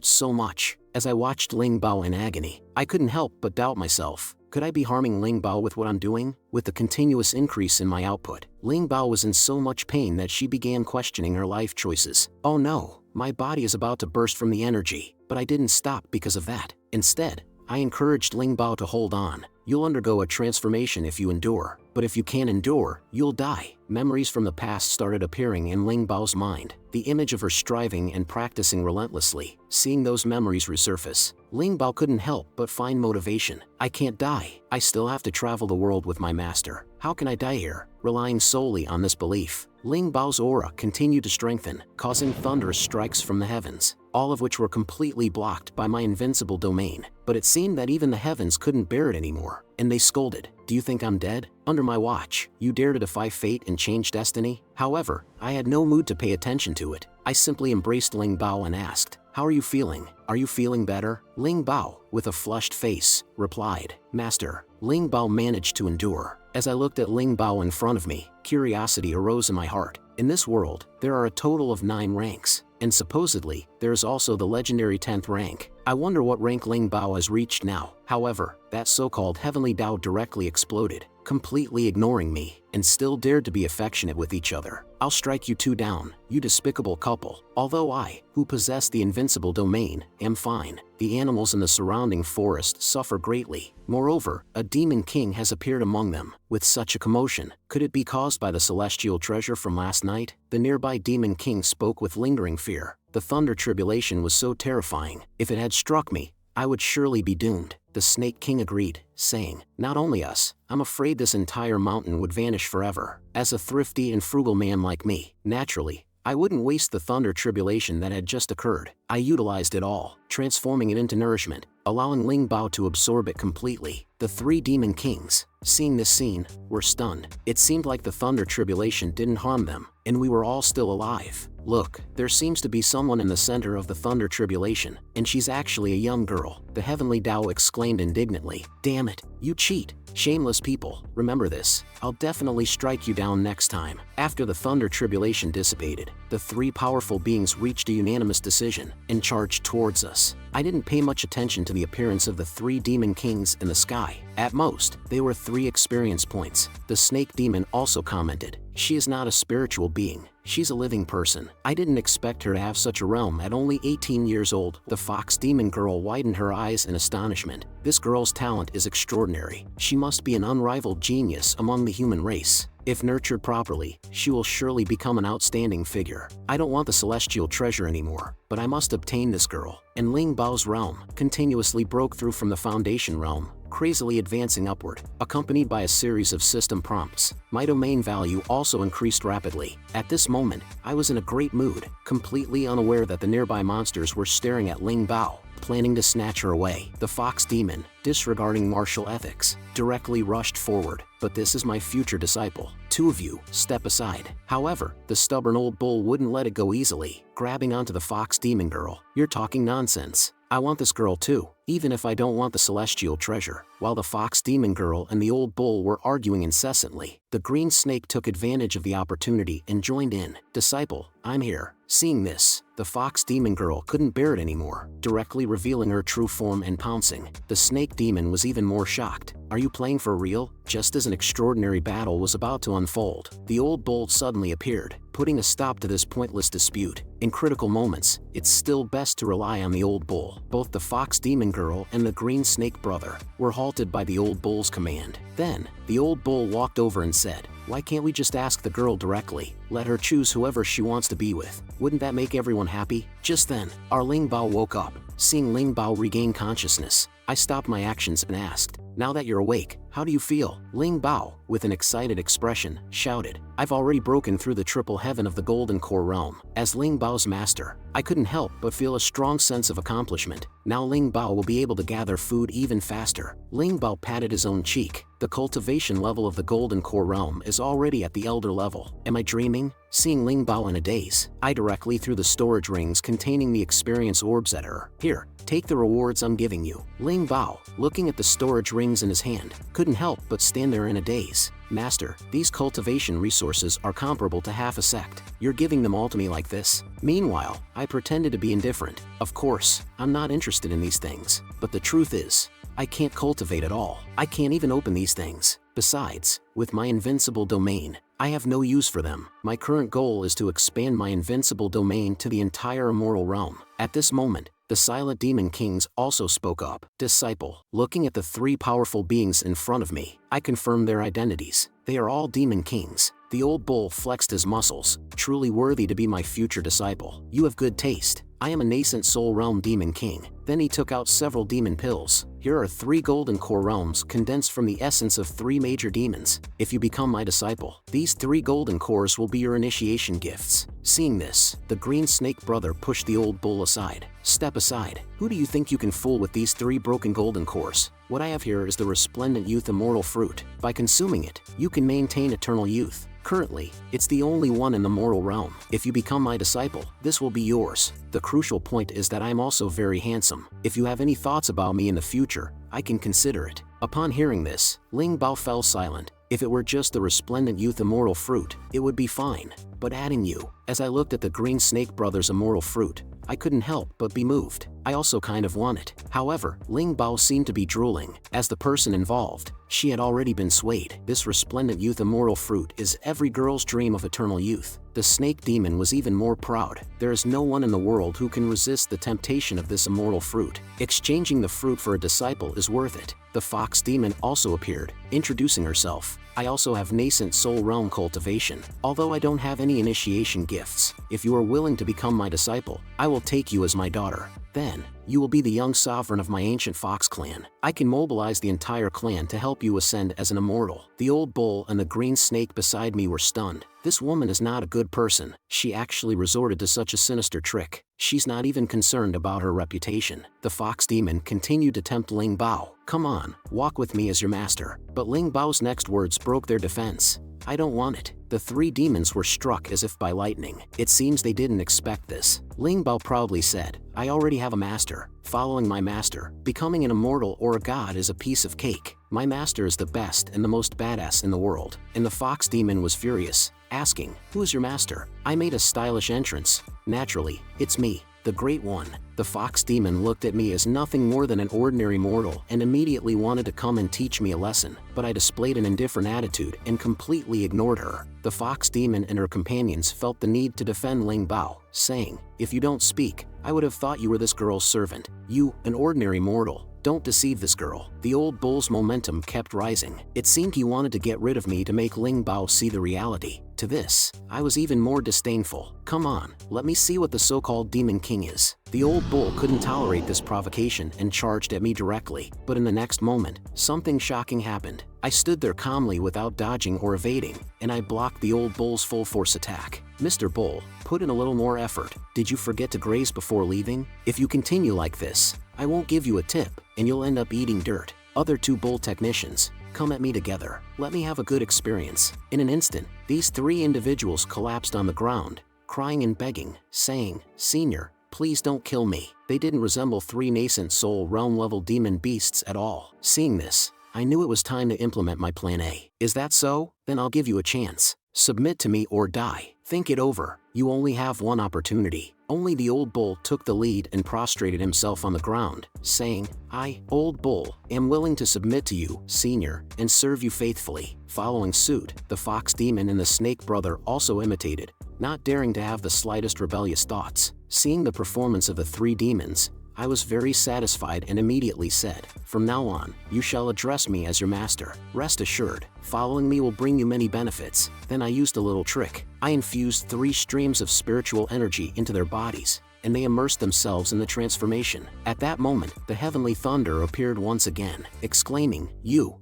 so much. As I watched Ling Bao in agony, I couldn't help but doubt myself. Could I be harming Ling Bao with what I'm doing? With the continuous increase in my output, Ling Bao was in so much pain that she began questioning her life choices. Oh no, my body is about to burst from the energy. But I didn't stop because of that. Instead, I encouraged Ling Bao to hold on. You'll undergo a transformation if you endure, but if you can't endure, you'll die. Memories from the past started appearing in Ling Bao's mind, the image of her striving and practicing relentlessly. Seeing those memories resurface, Ling Bao couldn't help but find motivation. I can't die. I still have to travel the world with my master. How can I die here? Relying solely on this belief, Ling Bao's aura continued to strengthen, causing thunderous strikes from the heavens, all of which were completely blocked by my invincible domain. But it seemed that even the heavens couldn't bear it anymore, and they scolded. Do you think I'm dead? Under my watch, you dare to defy fate and change destiny? However, I had no mood to pay attention to it. I simply embraced Ling Bao and asked, how are you feeling? Are you feeling better? Ling Bao, with a flushed face, replied, Master. Ling Bao managed to endure. As I looked at Ling Bao in front of me, curiosity arose in my heart. In this world, there are a total of 9 ranks, and supposedly, there is also the legendary 10th rank. I wonder what rank Ling Bao has reached now. However, that so-called heavenly Tao directly exploded, completely ignoring me, and still dared to be affectionate with each other. I'll strike you two down, you despicable couple. Although I, who possess the invincible domain, am fine, the animals in the surrounding forest suffer greatly. Moreover, a demon king has appeared among them. With such a commotion, could it be caused by the celestial treasure from last night? The nearby demon king spoke with lingering fear. The thunder tribulation was so terrifying. If it had struck me, I would surely be doomed. The Snake King agreed, saying, not only us, I'm afraid this entire mountain would vanish forever. As a thrifty and frugal man like me, naturally, I wouldn't waste the thunder tribulation that had just occurred. I utilized it all, transforming it into nourishment, allowing Ling Bao to absorb it completely. The 3 demon kings, seeing this scene, were stunned. It seemed like the thunder tribulation didn't harm them, and we were all still alive. Look, there seems to be someone in the center of the thunder tribulation, and she's actually a young girl, the heavenly Tao exclaimed indignantly. Damn it, you cheat, shameless people, remember this, I'll definitely strike you down next time. After the thunder tribulation dissipated, the 3 powerful beings reached a unanimous decision and charged towards us. I didn't pay much attention to the appearance of the 3 demon kings in the sky. At most, they were 3 experience points. The snake demon also commented, she is not a spiritual being, she's a living person. I didn't expect her to have such a realm at only 18 years old. The fox demon girl widened her eyes in astonishment. This girl's talent is extraordinary. She must be an unrivaled genius among the human race. If nurtured properly, she will surely become an outstanding figure. I don't want the celestial treasure anymore, but I must obtain this girl. And Ling Bao's realm continuously broke through from the foundation realm, crazily advancing upward, accompanied by a series of system prompts. My domain value also increased rapidly. At this moment, I was in a great mood, completely unaware that the nearby monsters were staring at Ling Bao, planning to snatch her away. The fox demon, disregarding martial ethics, directly rushed forward. But this is my future disciple. Two of you, step aside. However, the stubborn old bull wouldn't let it go easily, grabbing onto the fox demon girl. You're talking nonsense. I want this girl too, even if I don't want the celestial treasure. While the fox demon girl and the old bull were arguing incessantly, the green snake took advantage of the opportunity and joined in. Disciple, I'm here. Seeing this, the fox demon girl couldn't bear it anymore, directly revealing her true form and pouncing. The snake demon was even more shocked. Are you playing for real? Just as an extraordinary battle was about to unfold, the old bull suddenly appeared, putting a stop to this pointless dispute. In critical moments, it's still best to rely on the old bull. Both the fox demon girl and the green snake brother were halted by the old bull's command. Then, the old bull walked over and said, "Why can't we just ask the girl directly? Let her choose whoever she wants to be with. Wouldn't that make everyone happy?" Just then, our Ling Bao woke up. Seeing Ling Bao regain consciousness, I stopped my actions and asked, "Now that you're awake, how do you feel?" Ling Bao, with an excited expression, shouted, "I've already broken through the triple heaven of the Golden Core realm. As Ling Bao's master, I couldn't help but feel a strong sense of accomplishment. Now Ling Bao will be able to gather food even faster." Ling Bao patted his own cheek. The cultivation level of the Golden Core realm is already at the elder level. Am I dreaming? Seeing Ling Bao in a daze, I directly threw the storage rings containing the experience orbs at her. "Here, take the rewards I'm giving you." Ling Bao, looking at the storage rings in his hand, couldn't help but stand there in a daze. "Master, these cultivation resources are comparable to half a sect. You're giving them all to me like this?" Meanwhile, I pretended to be indifferent. Of course, I'm not interested in these things. But the truth is, I can't cultivate at all. I can't even open these things. Besides, with my invincible domain, I have no use for them. My current goal is to expand my invincible domain to the entire immortal realm. At this moment, the silent demon kings also spoke up. "Disciple." Looking at the three powerful beings in front of me, I confirmed their identities. They are all demon kings. The old bull flexed his muscles, truly worthy to be my future disciple. "You have good taste. I am a nascent soul realm demon king." Then he took out several demon pills. "Here are 3 golden core realms condensed from the essence of 3 major demons. If you become my disciple, these 3 golden cores will be your initiation gifts." Seeing this, the green snake brother pushed the old bull aside. "Step aside. Who do you think you can fool with these 3 broken golden cores? What I have here is the resplendent youth immortal fruit. By consuming it, you can maintain eternal youth. Currently, it's the only one in the mortal realm. If you become my disciple, this will be yours. The crucial point is that I'm also very handsome. If you have any thoughts about me in the future, I can consider it." Upon hearing this, Ling Bao fell silent. If it were just the resplendent youth immortal fruit, it would be fine. But adding you, as I looked at the green snake brother's immortal fruit, I couldn't help but be moved. I also kind of want it. However, Ling Bao seemed to be drooling. As the person involved, she had already been swayed. This resplendent youth immortal fruit is every girl's dream of eternal youth. The snake demon was even more proud. There is no one in the world who can resist the temptation of this immortal fruit. Exchanging the fruit for a disciple is worth it. The fox demon also appeared, introducing herself. "I also have nascent soul realm cultivation, although I don't have any initiation gifts. If you are willing to become my disciple, I will take you as my daughter. Then, you will be the young sovereign of my ancient fox clan. I can mobilize the entire clan to help you ascend as an immortal." The old bull and the green snake beside me were stunned. This woman is not a good person. She actually resorted to such a sinister trick. She's not even concerned about her reputation. The fox demon continued to tempt Ling Bao. "Come on, walk with me as your master." But Ling Bao's next words broke their defense. "I don't want it." The 3 demons were struck as if by lightning. It seems they didn't expect this. Ling Bao proudly said, "I already have a master. Following my master, becoming an immortal or a god is a piece of cake. My master is the best and the most badass in the world." And the fox demon was furious, asking, "Who is your master?" I made a stylish entrance. "Naturally, it's me, the Great One." The fox demon looked at me as nothing more than an ordinary mortal and immediately wanted to come and teach me a lesson, but I displayed an indifferent attitude and completely ignored her. The fox demon and her companions felt the need to defend Ling Bao, saying, "If you don't speak, I would have thought you were this girl's servant. You, an ordinary mortal. Don't deceive this girl." The old bull's momentum kept rising. It seemed he wanted to get rid of me to make Ling Bao see the reality. To this, I was even more disdainful. Come on, let me see what the so-called Demon King is. The old bull couldn't tolerate this provocation and charged at me directly, but in the next moment, something shocking happened. I stood there calmly without dodging or evading, and I blocked the old bull's full force attack. Mr. Bull, put in a little more effort. Did you forget to graze before leaving? If you continue like this, I won't give you a tip, and you'll end up eating dirt. Other two bull technicians, come at me together. Let me have a good experience. In an instant, these three individuals collapsed on the ground, crying and begging, saying, "Senior, please don't kill me." They didn't resemble three nascent soul realm-level demon beasts at all. Seeing this, I knew it was time to implement my plan A. Is that so? Then I'll give you a chance. Submit to me or die. Think it over. You only have one opportunity. Only the old bull took the lead and prostrated himself on the ground, saying, "I, old bull, am willing to submit to you, senior, and serve you faithfully." Following suit, the fox demon and the snake brother also imitated, not daring to have the slightest rebellious thoughts. Seeing the performance of the three demons, I was very satisfied and immediately said, "From now on, you shall address me as your master. Rest assured, following me will bring you many benefits." Then I used a little trick. I infused 3 streams of spiritual energy into their bodies, and they immersed themselves in the transformation. At that moment, the heavenly thunder appeared once again, exclaiming,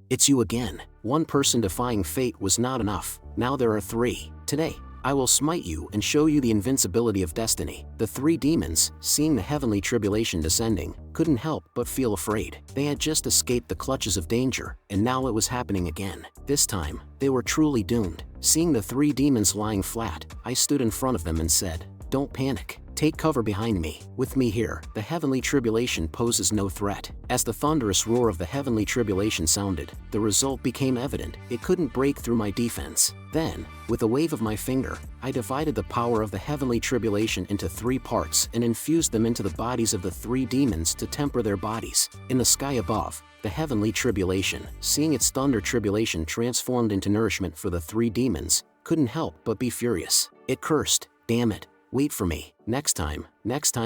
It's you again." One person defying fate was not enough. Now there are 3. Today, I will smite you and show you the invincibility of destiny. The 3 demons, seeing the heavenly tribulation descending, couldn't help but feel afraid. They had just escaped the clutches of danger, and now it was happening again. This time, they were truly doomed. Seeing the 3 demons lying flat, I stood in front of them and said, "Don't panic. Take cover behind me. With me here, the heavenly tribulation poses no threat." As the thunderous roar of the heavenly tribulation sounded, the result became evident. It couldn't break through my defense. Then, with a wave of my finger, I divided the power of the heavenly tribulation into 3 parts and infused them into the bodies of the 3 demons to temper their bodies. In the sky above, the heavenly tribulation, seeing its thunder tribulation transformed into nourishment for the 3 demons, couldn't help but be furious. It cursed, "Damn it. Wait for me. Next time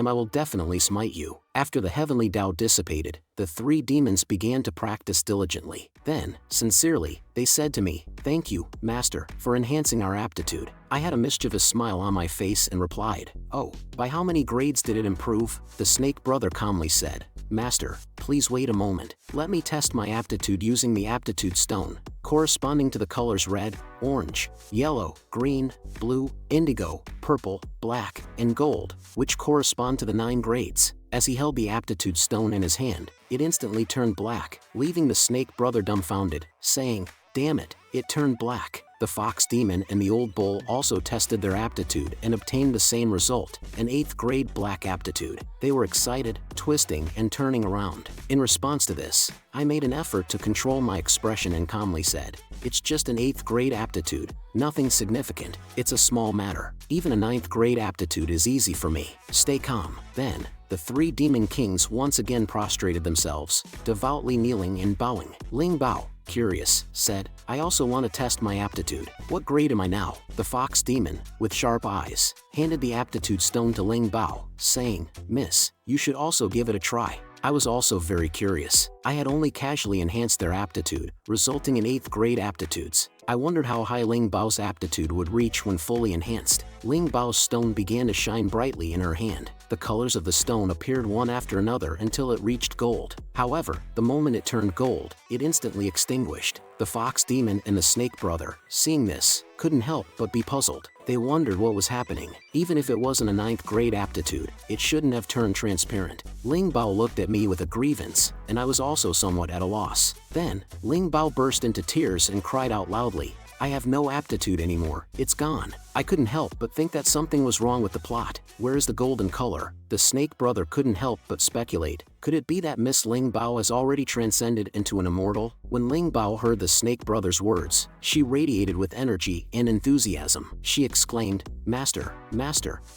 I will definitely smite you." After the heavenly Tao dissipated, the 3 demons began to practice diligently. Then, sincerely, they said to me, "Thank you, Master, for enhancing our aptitude." I had a mischievous smile on my face and replied, "Oh, by how many grades did it improve?" The snake brother calmly said, "Master, please wait a moment. Let me test my aptitude using the aptitude stone, corresponding to the colors red, orange, yellow, green, blue, indigo, purple, black, and gold, which correspond to the 9 grades." As he held the aptitude stone in his hand, it instantly turned black, leaving the snake brother dumbfounded, saying, "Damn it, it turned black." The fox demon and the old bull also tested their aptitude and obtained the same result, an 8th grade black aptitude. They were excited, twisting, and turning around. In response to this, I made an effort to control my expression and calmly said, "It's just an 8th grade aptitude, nothing significant. It's a small matter. Even a 9th grade aptitude is easy for me. Stay calm." Then, the 3 demon kings once again prostrated themselves, devoutly kneeling and bowing. Ling Bao, curious, said, "I also want to test my aptitude. What grade am I now?" The fox demon, with sharp eyes, handed the aptitude stone to Ling Bao, saying, "Miss, you should also give it a try." I was also very curious. I had only casually enhanced their aptitude, resulting in 8th grade aptitudes. I wondered how high Ling Bao's aptitude would reach when fully enhanced. Ling Bao's stone began to shine brightly in her hand. The colors of the stone appeared one after another until it reached gold. However, the moment it turned gold, it instantly extinguished. The fox demon and the snake brother, seeing this, couldn't help but be puzzled. They wondered what was happening. Even if it wasn't a 9th grade aptitude, it shouldn't have turned transparent. Ling Bao looked at me with a grievance, and I was also somewhat at a loss. Then, Ling Bao burst into tears and cried out loudly, "I have no aptitude anymore. It's gone." I couldn't help but think that something was wrong with the plot. Where is the golden color? The snake brother couldn't help but speculate. Could it be that Miss Ling Bao has already transcended into an immortal? When Ling Bao heard the snake brother's words, she radiated with energy and enthusiasm. She exclaimed, Master,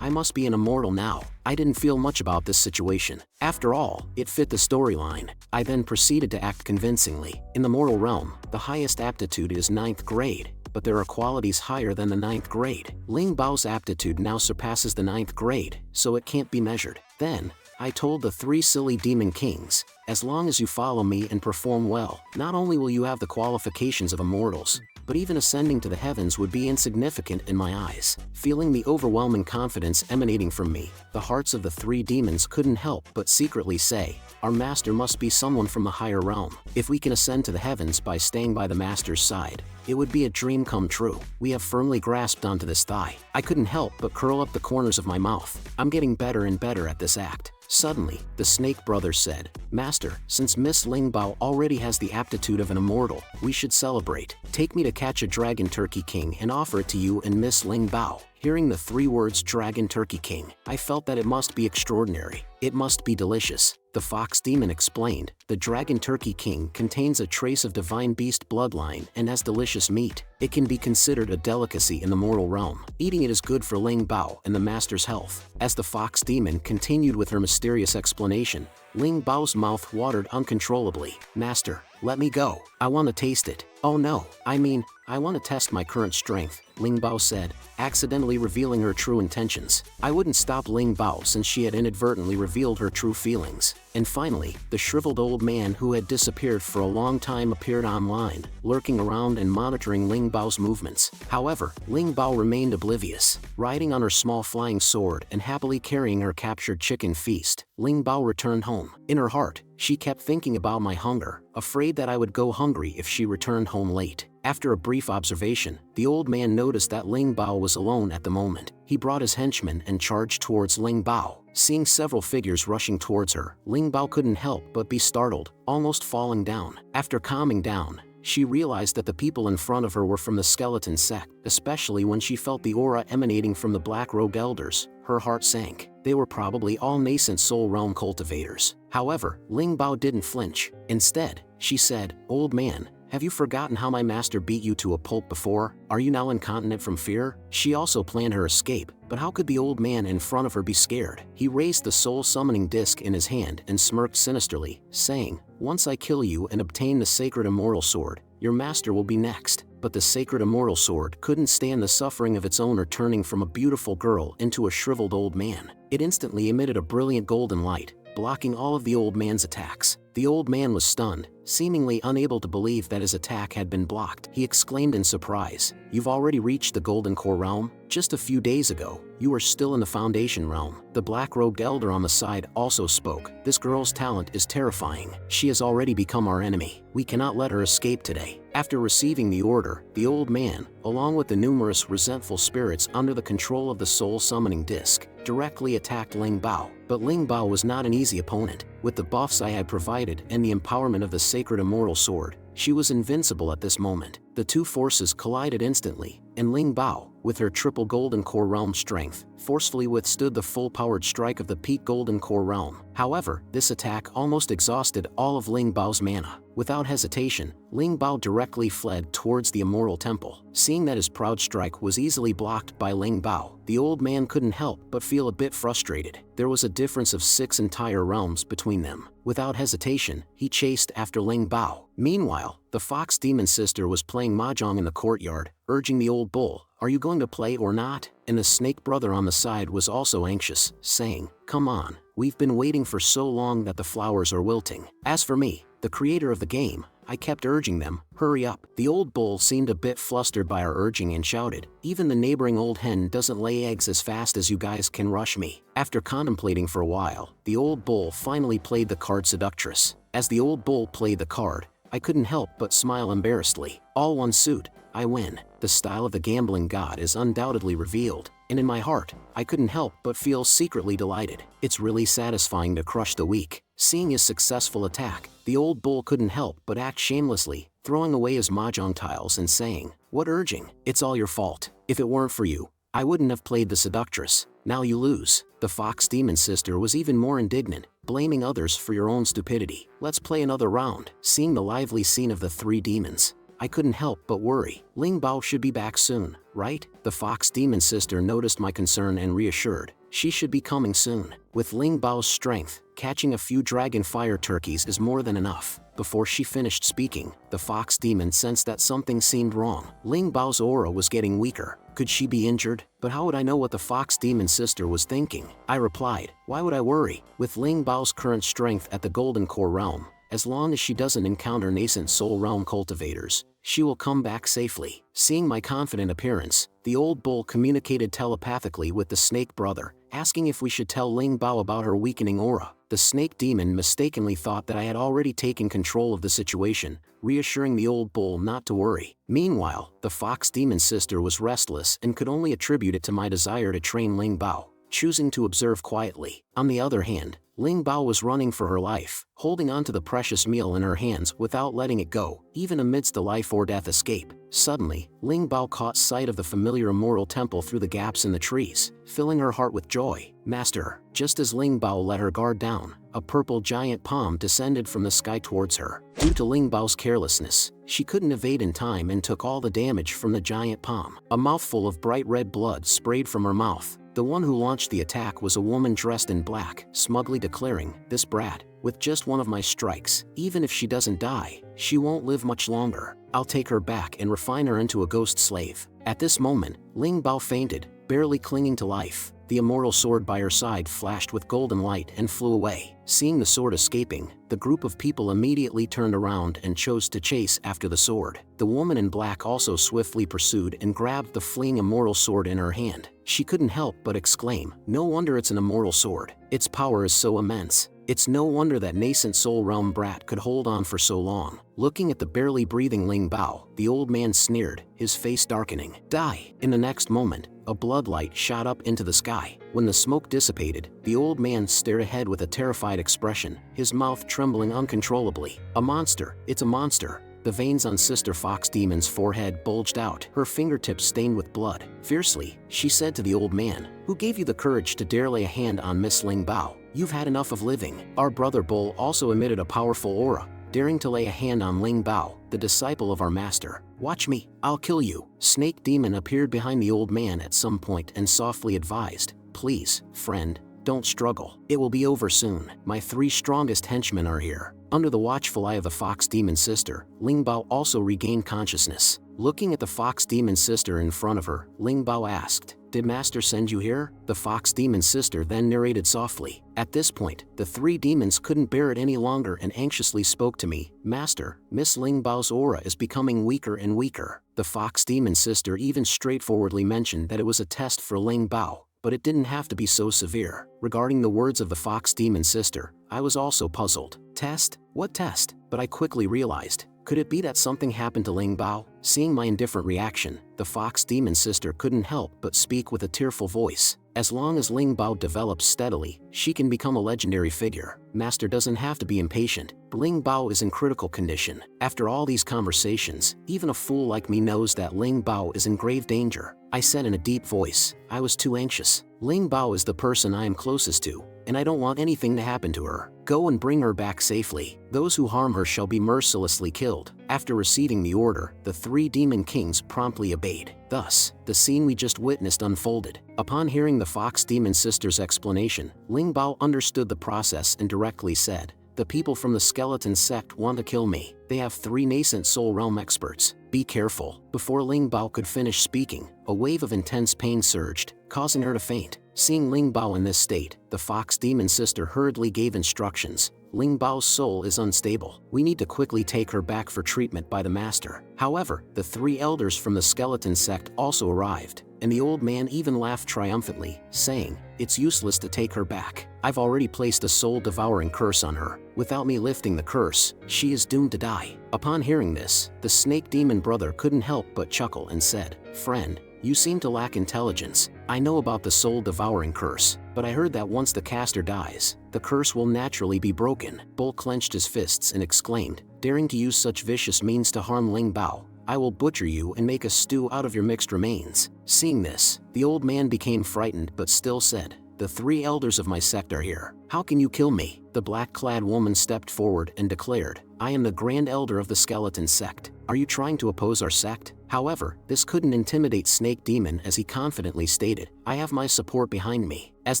I must be an immortal now." I didn't feel much about this situation. After all, it fit the storyline. I then proceeded to act convincingly. In the mortal realm, the highest aptitude is 9th grade. But there are qualities higher than the 9th grade. Ling Bao's aptitude now surpasses the 9th grade, so it can't be measured. Then, I told the 3 silly demon kings, "As long as you follow me and perform well, not only will you have the qualifications of immortals, but even ascending to the heavens would be insignificant in my eyes. Feeling the overwhelming confidence emanating from me, the hearts of the 3 demons couldn't help but secretly say, our master must be someone from the higher realm. If we can ascend to the heavens by staying by the master's side, it would be a dream come true. We have firmly grasped onto this thigh. I couldn't help but curl up the corners of my mouth. I'm getting better and better at this act. Suddenly, the Snake Brothers said, Master, since Miss Ling Bao already has the aptitude of an immortal, we should celebrate. Take me to catch a Dragon Turkey King and offer it to you and Miss Ling Bao. Hearing the 3 words Dragon Turkey King, I felt that it must be extraordinary. It must be delicious. The Fox Demon explained, the Dragon Turkey King contains a trace of divine beast bloodline and has delicious meat. It can be considered a delicacy in the mortal realm. Eating it is good for Ling Bao and the master's health. As the Fox Demon continued with her mysterious explanation, Ling Bao's mouth watered uncontrollably. Master, let me go. I want to taste it. Oh no, I want to test my current strength, Ling Bao said, accidentally revealing her true intentions. I wouldn't stop Ling Bao since she had inadvertently revealed her true feelings. And finally, the shriveled old man who had disappeared for a long time appeared online, lurking around and monitoring Ling Bao's movements. However, Ling Bao remained oblivious. Riding on her small flying sword and happily carrying her captured chicken feast, Ling Bao returned home. In her heart, she kept thinking about my hunger, afraid that I would go hungry if she returned home late. After a brief observation, the old man noticed that Ling Bao was alone at the moment. He brought his henchmen and charged towards Ling Bao. Seeing several figures rushing towards her, Ling Bao couldn't help but be startled, almost falling down. After calming down, she realized that the people in front of her were from the skeleton sect, especially when she felt the aura emanating from the black-robed elders. Her heart sank. They were probably all nascent soul realm cultivators. However, Ling Bao didn't flinch. Instead, she said, Old man, have you forgotten how my master beat you to a pulp before? Are you now incontinent from fear? She also planned her escape, but how could the old man in front of her be scared? He raised the soul summoning disc in his hand and smirked sinisterly, saying, Once I kill you and obtain the sacred immortal sword, your master will be next. But the sacred immortal sword couldn't stand the suffering of its owner turning from a beautiful girl into a shriveled old man. It instantly emitted a brilliant golden light, blocking all of the old man's attacks. The old man was stunned, seemingly unable to believe that his attack had been blocked. He exclaimed in surprise, You've already reached the Golden Core realm? Just a few days ago, you were still in the Foundation realm. The black-robed elder on the side also spoke. This girl's talent is terrifying. She has already become our enemy. We cannot let her escape today. After receiving the order, the old man, along with the numerous resentful spirits under the control of the soul summoning disc, directly attacked Ling Bao. But Ling Bao was not an easy opponent. With the buffs I had provided and the empowerment of the sacred immortal sword, she was invincible at this moment. The two forces collided instantly, and Ling Bao, with her triple Golden Core realm strength, forcefully withstood the full-powered strike of the peak Golden Core realm. However, this attack almost exhausted all of Ling Bao's mana. Without hesitation, Ling Bao directly fled towards the Immortal Temple. Seeing that his proud strike was easily blocked by Ling Bao, the old man couldn't help but feel a bit frustrated. There was a difference of 6 entire realms between them. Without hesitation, he chased after Ling Bao. Meanwhile, the Fox Demon Sister was playing mahjong in the courtyard, urging the old bull, Are you going to play or not? And the Snake Brother on the side was also anxious, saying, Come on, we've been waiting for so long that the flowers are wilting. As for me, the creator of the game, I kept urging them, hurry up. The old bull seemed a bit flustered by our urging and shouted, Even the neighboring old hen doesn't lay eggs as fast as you guys can rush me. After contemplating for a while, the old bull finally played the card Seductress. As the old bull played the card, I couldn't help but smile embarrassedly. All one suit, I win. The style of the gambling god is undoubtedly revealed, and in my heart, I couldn't help but feel secretly delighted. It's really satisfying to crush the weak. Seeing his successful attack, the old bull couldn't help but act shamelessly, throwing away his mahjong tiles and saying, What urging? It's all your fault. If it weren't for you, I wouldn't have played the Seductress. Now you lose. The Fox Demon Sister was even more indignant, blaming others for your own stupidity. Let's play another round. Seeing the lively scene of the 3 demons, I couldn't help but worry. Ling Bao should be back soon, right? The Fox Demon Sister noticed my concern and reassured. She should be coming soon. With Ling Bao's strength, catching a few dragon fire turkeys is more than enough. Before she finished speaking, the Fox Demon sensed that something seemed wrong. Ling Bao's aura was getting weaker. Could she be injured? But how would I know what the Fox Demon Sister was thinking? I replied, Why would I worry? With Ling Bao's current strength at the Golden Core realm, as long as she doesn't encounter nascent soul realm cultivators, she will come back safely. Seeing my confident appearance, the old bull communicated telepathically with the snake brother, asking if we should tell Ling Bao about her weakening aura. The snake demon mistakenly thought that I had already taken control of the situation, reassuring the old bull not to worry. Meanwhile, the fox demon sister was restless and could only attribute it to my desire to train Ling Bao, choosing to observe quietly. On the other hand, Ling Bao was running for her life, holding onto the precious meal in her hands without letting it go, even amidst the life-or-death escape. Suddenly, Ling Bao caught sight of the familiar immortal temple through the gaps in the trees, filling her heart with joy. Master, just as Ling Bao let her guard down, a purple giant palm descended from the sky towards her. Due to Ling Bao's carelessness, she couldn't evade in time and took all the damage from the giant palm. A mouthful of bright red blood sprayed from her mouth. The one who launched the attack was a woman dressed in black, smugly declaring, "This brat, with just one of my strikes, even if she doesn't die, she won't live much longer. I'll take her back and refine her into a ghost slave." At this moment, Ling Bao fainted, barely clinging to life. The immortal sword by her side flashed with golden light and flew away. Seeing the sword escaping, the group of people immediately turned around and chose to chase after the sword. The woman in black also swiftly pursued and grabbed the fleeing immortal sword in her hand. She couldn't help but exclaim, "No wonder it's an immortal sword. Its power is so immense. It's no wonder that nascent soul realm brat could hold on for so long." Looking at the barely breathing Ling Bao, the old man sneered, his face darkening. "Die!" In the next moment, a bloodlight shot up into the sky. When the smoke dissipated, the old man stared ahead with a terrified expression, his mouth trembling uncontrollably. "A monster! It's a monster!" The veins on Sister Fox Demon's forehead bulged out, her fingertips stained with blood. Fiercely, she said to the old man, "Who gave you the courage to dare lay a hand on Miss Ling Bao? You've had enough of living." Our brother Bull also emitted a powerful aura, daring to lay a hand on Ling Bao, the disciple of our master. "Watch me, I'll kill you." Snake Demon appeared behind the old man at some point and softly advised, "Please, friend, don't struggle. It will be over soon. My 3 strongest henchmen are here." Under the watchful eye of the Fox Demon sister, Ling Bao also regained consciousness. Looking at the Fox Demon sister in front of her, Ling Bao asked, "Did Master send you here?" The Fox Demon sister then narrated softly. At this point, the 3 demons couldn't bear it any longer and anxiously spoke to me. "Master, Miss Ling Bao's aura is becoming weaker and weaker." The Fox Demon sister even straightforwardly mentioned that it was a test for Ling Bao, but it didn't have to be so severe. Regarding the words of the Fox Demon sister, I was also puzzled. Test? What test? But I quickly realized, could it be that something happened to Ling Bao? Seeing my indifferent reaction, the Fox Demon sister couldn't help but speak with a tearful voice. "As long as Ling Bao develops steadily, she can become a legendary figure. Master doesn't have to be impatient. Ling Bao is in critical condition." After all these conversations, even a fool like me knows that Ling Bao is in grave danger. I said in a deep voice, "I was too anxious. Ling Bao is the person I am closest to, and I don't want anything to happen to her. Go and bring her back safely. Those who harm her shall be mercilessly killed." After receiving the order, the 3 demon kings promptly obeyed. Thus, the scene we just witnessed unfolded. Upon hearing the Fox Demon sister's explanation, Ling Bao understood the process and directly said, "The people from the skeleton sect want to kill me. They have 3 nascent soul realm experts. Be careful." Before Ling Bao could finish speaking, a wave of intense pain surged, causing her to faint. Seeing Ling Bao in this state, the Fox Demon sister hurriedly gave instructions. "Ling Bao's soul is unstable. We need to quickly take her back for treatment by the master." However, the 3 elders from the skeleton sect also arrived, and the old man even laughed triumphantly, saying, "It's useless to take her back. I've already placed a soul-devouring curse on her. Without me lifting the curse, she is doomed to die." Upon hearing this, the snake demon brother couldn't help but chuckle and said, "Friend, you seem to lack intelligence. I know about the soul-devouring curse, but I heard that once the caster dies, the curse will naturally be broken." Bull clenched his fists and exclaimed, "Daring to use such vicious means to harm Ling Bao, I will butcher you and make a stew out of your mixed remains." Seeing this, the old man became frightened but still said, "The 3 elders of my sect are here. How can you kill me?" The black-clad woman stepped forward and declared, "I am the Grand Elder of the Skeleton Sect. Are you trying to oppose our sect?" However, this couldn't intimidate Snake Demon as he confidently stated, "I have my support behind me." As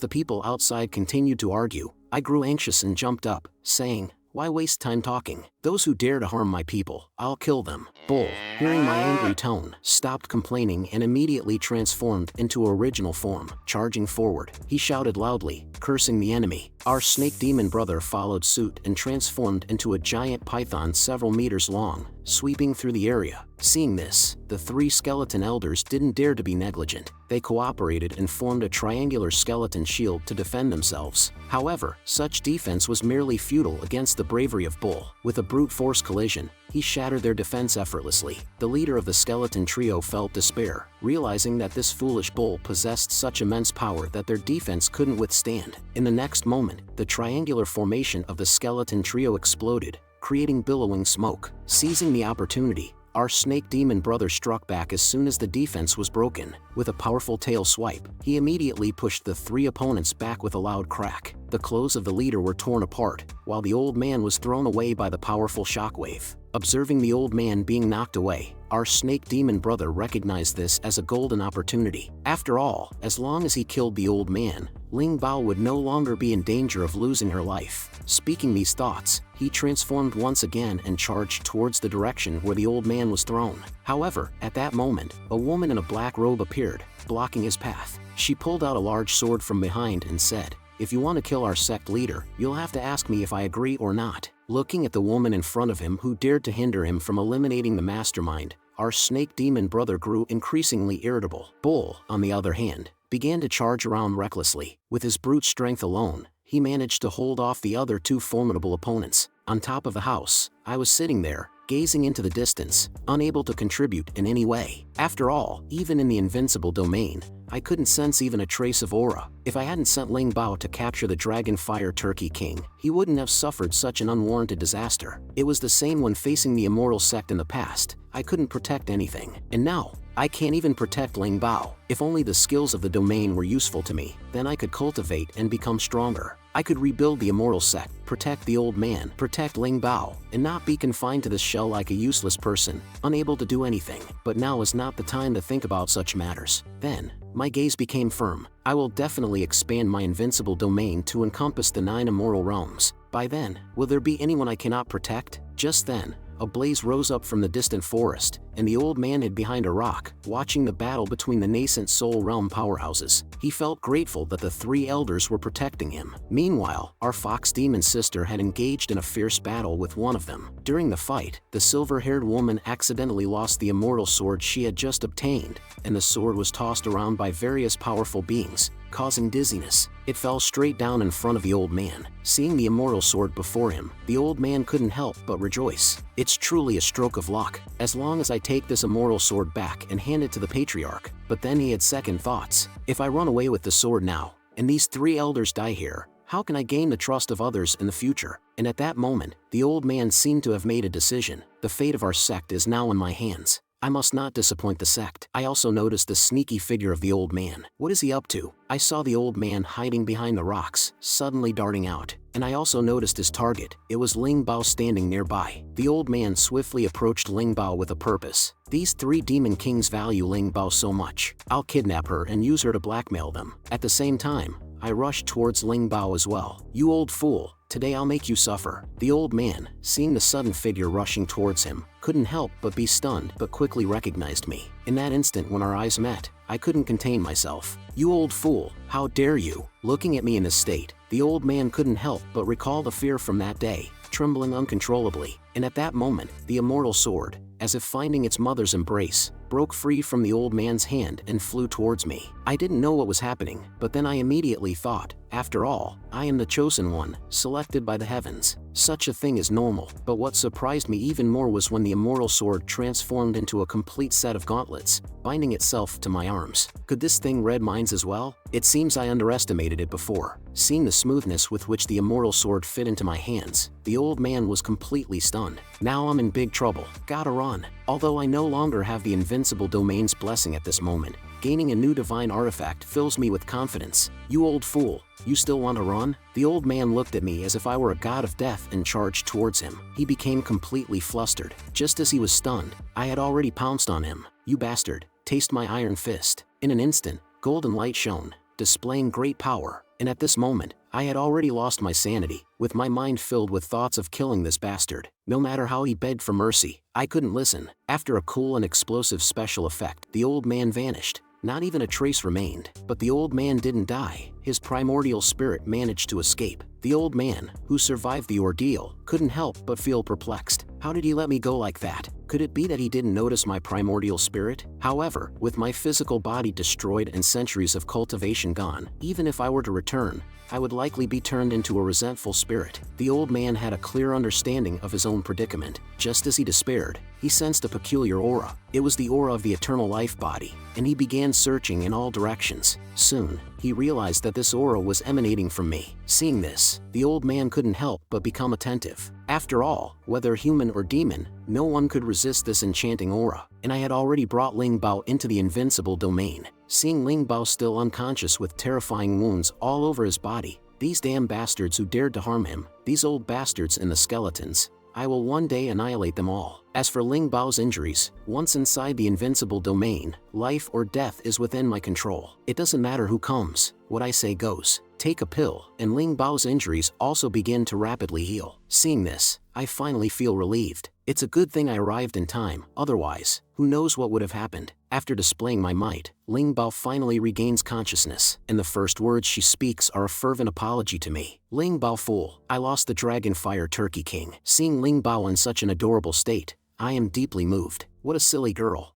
the people outside continued to argue, I grew anxious and jumped up, saying, Why waste time talking? Those who dare to harm my people, I'll kill them. Bull, hearing my angry tone, stopped complaining and immediately transformed into original form. Charging forward, he shouted loudly, cursing the enemy. Our snake demon brother followed suit and transformed into a giant python several meters long, sweeping through the area. Seeing this, the 3 skeleton elders didn't dare to be negligent. They cooperated and formed a triangular skeleton shield to defend themselves. However, such defense was merely futile against the bravery of Bull. With a brute force collision, he shattered their defense effortlessly. The leader of the skeleton trio felt despair, realizing that this foolish Bull possessed such immense power that their defense couldn't withstand. In the next moment, the triangular formation of the skeleton trio exploded, creating billowing smoke. Seizing the opportunity, our snake demon brother struck back as soon as the defense was broken. With a powerful tail swipe, he immediately pushed the 3 opponents back with a loud crack. The clothes of the leader were torn apart, while the old man was thrown away by the powerful shockwave. Observing the old man being knocked away, our snake demon brother recognized this as a golden opportunity. After all, as long as he killed the old man, Ling Bao would no longer be in danger of losing her life. Speaking these thoughts, he transformed once again and charged towards the direction where the old man was thrown. However, at that moment, a woman in a black robe appeared, blocking his path. She pulled out a large sword from behind and said, "If you want to kill our sect leader, you'll have to ask me if I agree or not." Looking at the woman in front of him who dared to hinder him from eliminating the mastermind, our snake demon brother grew increasingly irritable. Bull, on the other hand, began to charge around recklessly. With his brute strength alone, he managed to hold off the other 2 formidable opponents. On top of the house, I was sitting there, gazing into the distance, unable to contribute in any way. After all, even in the Invincible domain, I couldn't sense even a trace of aura. If I hadn't sent Ling Bao to capture the Dragon Fire Turkey King, he wouldn't have suffered such an unwarranted disaster. It was the same when facing the immortal sect in the past. I couldn't protect anything. And now, I can't even protect Ling Bao. If only the skills of the domain were useful to me, then I could cultivate and become stronger. I could rebuild the immortal sect, protect the old man, protect Ling Bao, and not be confined to this shell like a useless person, unable to do anything. But now is not the time to think about such matters. Then, my gaze became firm. I will definitely expand my invincible domain to encompass the 9 immortal realms. By then, will there be anyone I cannot protect? Just then, a blaze rose up from the distant forest, and the old man hid behind a rock, watching the battle between the nascent soul realm powerhouses. He felt grateful that the 3 elders were protecting him. Meanwhile, our fox demon sister had engaged in a fierce battle with one of them. During the fight, the silver-haired woman accidentally lost the immortal sword she had just obtained, and the sword was tossed around by various powerful beings, causing dizziness. It fell straight down in front of the old man. Seeing the immortal sword before him, the old man couldn't help but rejoice. It's truly a stroke of luck, as long as I take this immortal sword back and hand it to the patriarch. But then he had second thoughts. If I run away with the sword now, and these 3 elders die here, how can I gain the trust of others in the future? And at that moment, the old man seemed to have made a decision. The fate of our sect is now in my hands. I must not disappoint the sect. I also noticed the sneaky figure of the old man. What is he up to? I saw the old man hiding behind the rocks, suddenly darting out. And I also noticed his target. It was Ling Bao standing nearby. The old man swiftly approached Ling Bao with a purpose. These 3 demon kings value Ling Bao so much. I'll kidnap her and use her to blackmail them. At the same time, I rushed towards Ling Bao as well. "You old fool, today I'll make you suffer." The old man, seeing the sudden figure rushing towards him, couldn't help but be stunned but quickly recognized me. In that instant when our eyes met, I couldn't contain myself. "You old fool, how dare you?" Looking at me in this state, the old man couldn't help but recall the fear from that day, trembling uncontrollably. And at that moment, the immortal sword, as if finding its mother's embrace, broke free from the old man's hand and flew towards me. I didn't know what was happening, but then I immediately thought, after all, I am the chosen one, selected by the heavens. Such a thing is normal, but what surprised me even more was when the immortal sword transformed into a complete set of gauntlets, binding itself to my arms. Could this thing read minds as well? It seems I underestimated it before. Seeing the smoothness with which the immortal sword fit into my hands, the old man was completely stunned. Now I'm in big trouble. Gotta run. Although I no longer have the Invincible domain's blessing at this moment, gaining a new divine artifact fills me with confidence. "You old fool, you still want to run?" The old man looked at me as if I were a god of death and charged towards him. He became completely flustered. Just as he was stunned, I had already pounced on him. "You bastard, taste my iron fist." In an instant, golden light shone, displaying great power. and at this moment, I had already lost my sanity, with my mind filled with thoughts of killing this bastard. No matter how he begged for mercy, I couldn't listen. After a cool and explosive special effect, the old man vanished. Not even a trace remained. But the old man didn't die. His primordial spirit managed to escape. The old man, who survived the ordeal, couldn't help but feel perplexed. How did he let me go like that? Could it be that he didn't notice my primordial spirit? However, with my physical body destroyed and centuries of cultivation gone, even if I were to return, I would likely be turned into a resentful spirit. The old man had a clear understanding of his own predicament. Just as he despaired, he sensed a peculiar aura. It was the aura of the eternal life body, and he began searching in all directions. Soon, he realized that this aura was emanating from me. Seeing this, the old man couldn't help but become attentive. After all, whether human or demon, no one could resist this enchanting aura, and I had already brought Ling Bao into the Invincible domain. Seeing Ling Bao still unconscious with terrifying wounds all over his body, these damn bastards who dared to harm him, these old bastards and the skeletons, I will one day annihilate them all. As for Ling Bao's injuries, once inside the Invincible domain, life or death is within my control. It doesn't matter who comes, what I say goes. Take a pill, and Ling Bao's injuries also begin to rapidly heal. Seeing this, I finally feel relieved. It's a good thing I arrived in time, otherwise, who knows what would have happened. After displaying my might, Ling Bao finally regains consciousness, and the first words she speaks are a fervent apology to me. Ling Bao fool, I lost the Dragon Fire Turkey King. Seeing Ling Bao in such an adorable state, I am deeply moved. What a silly girl.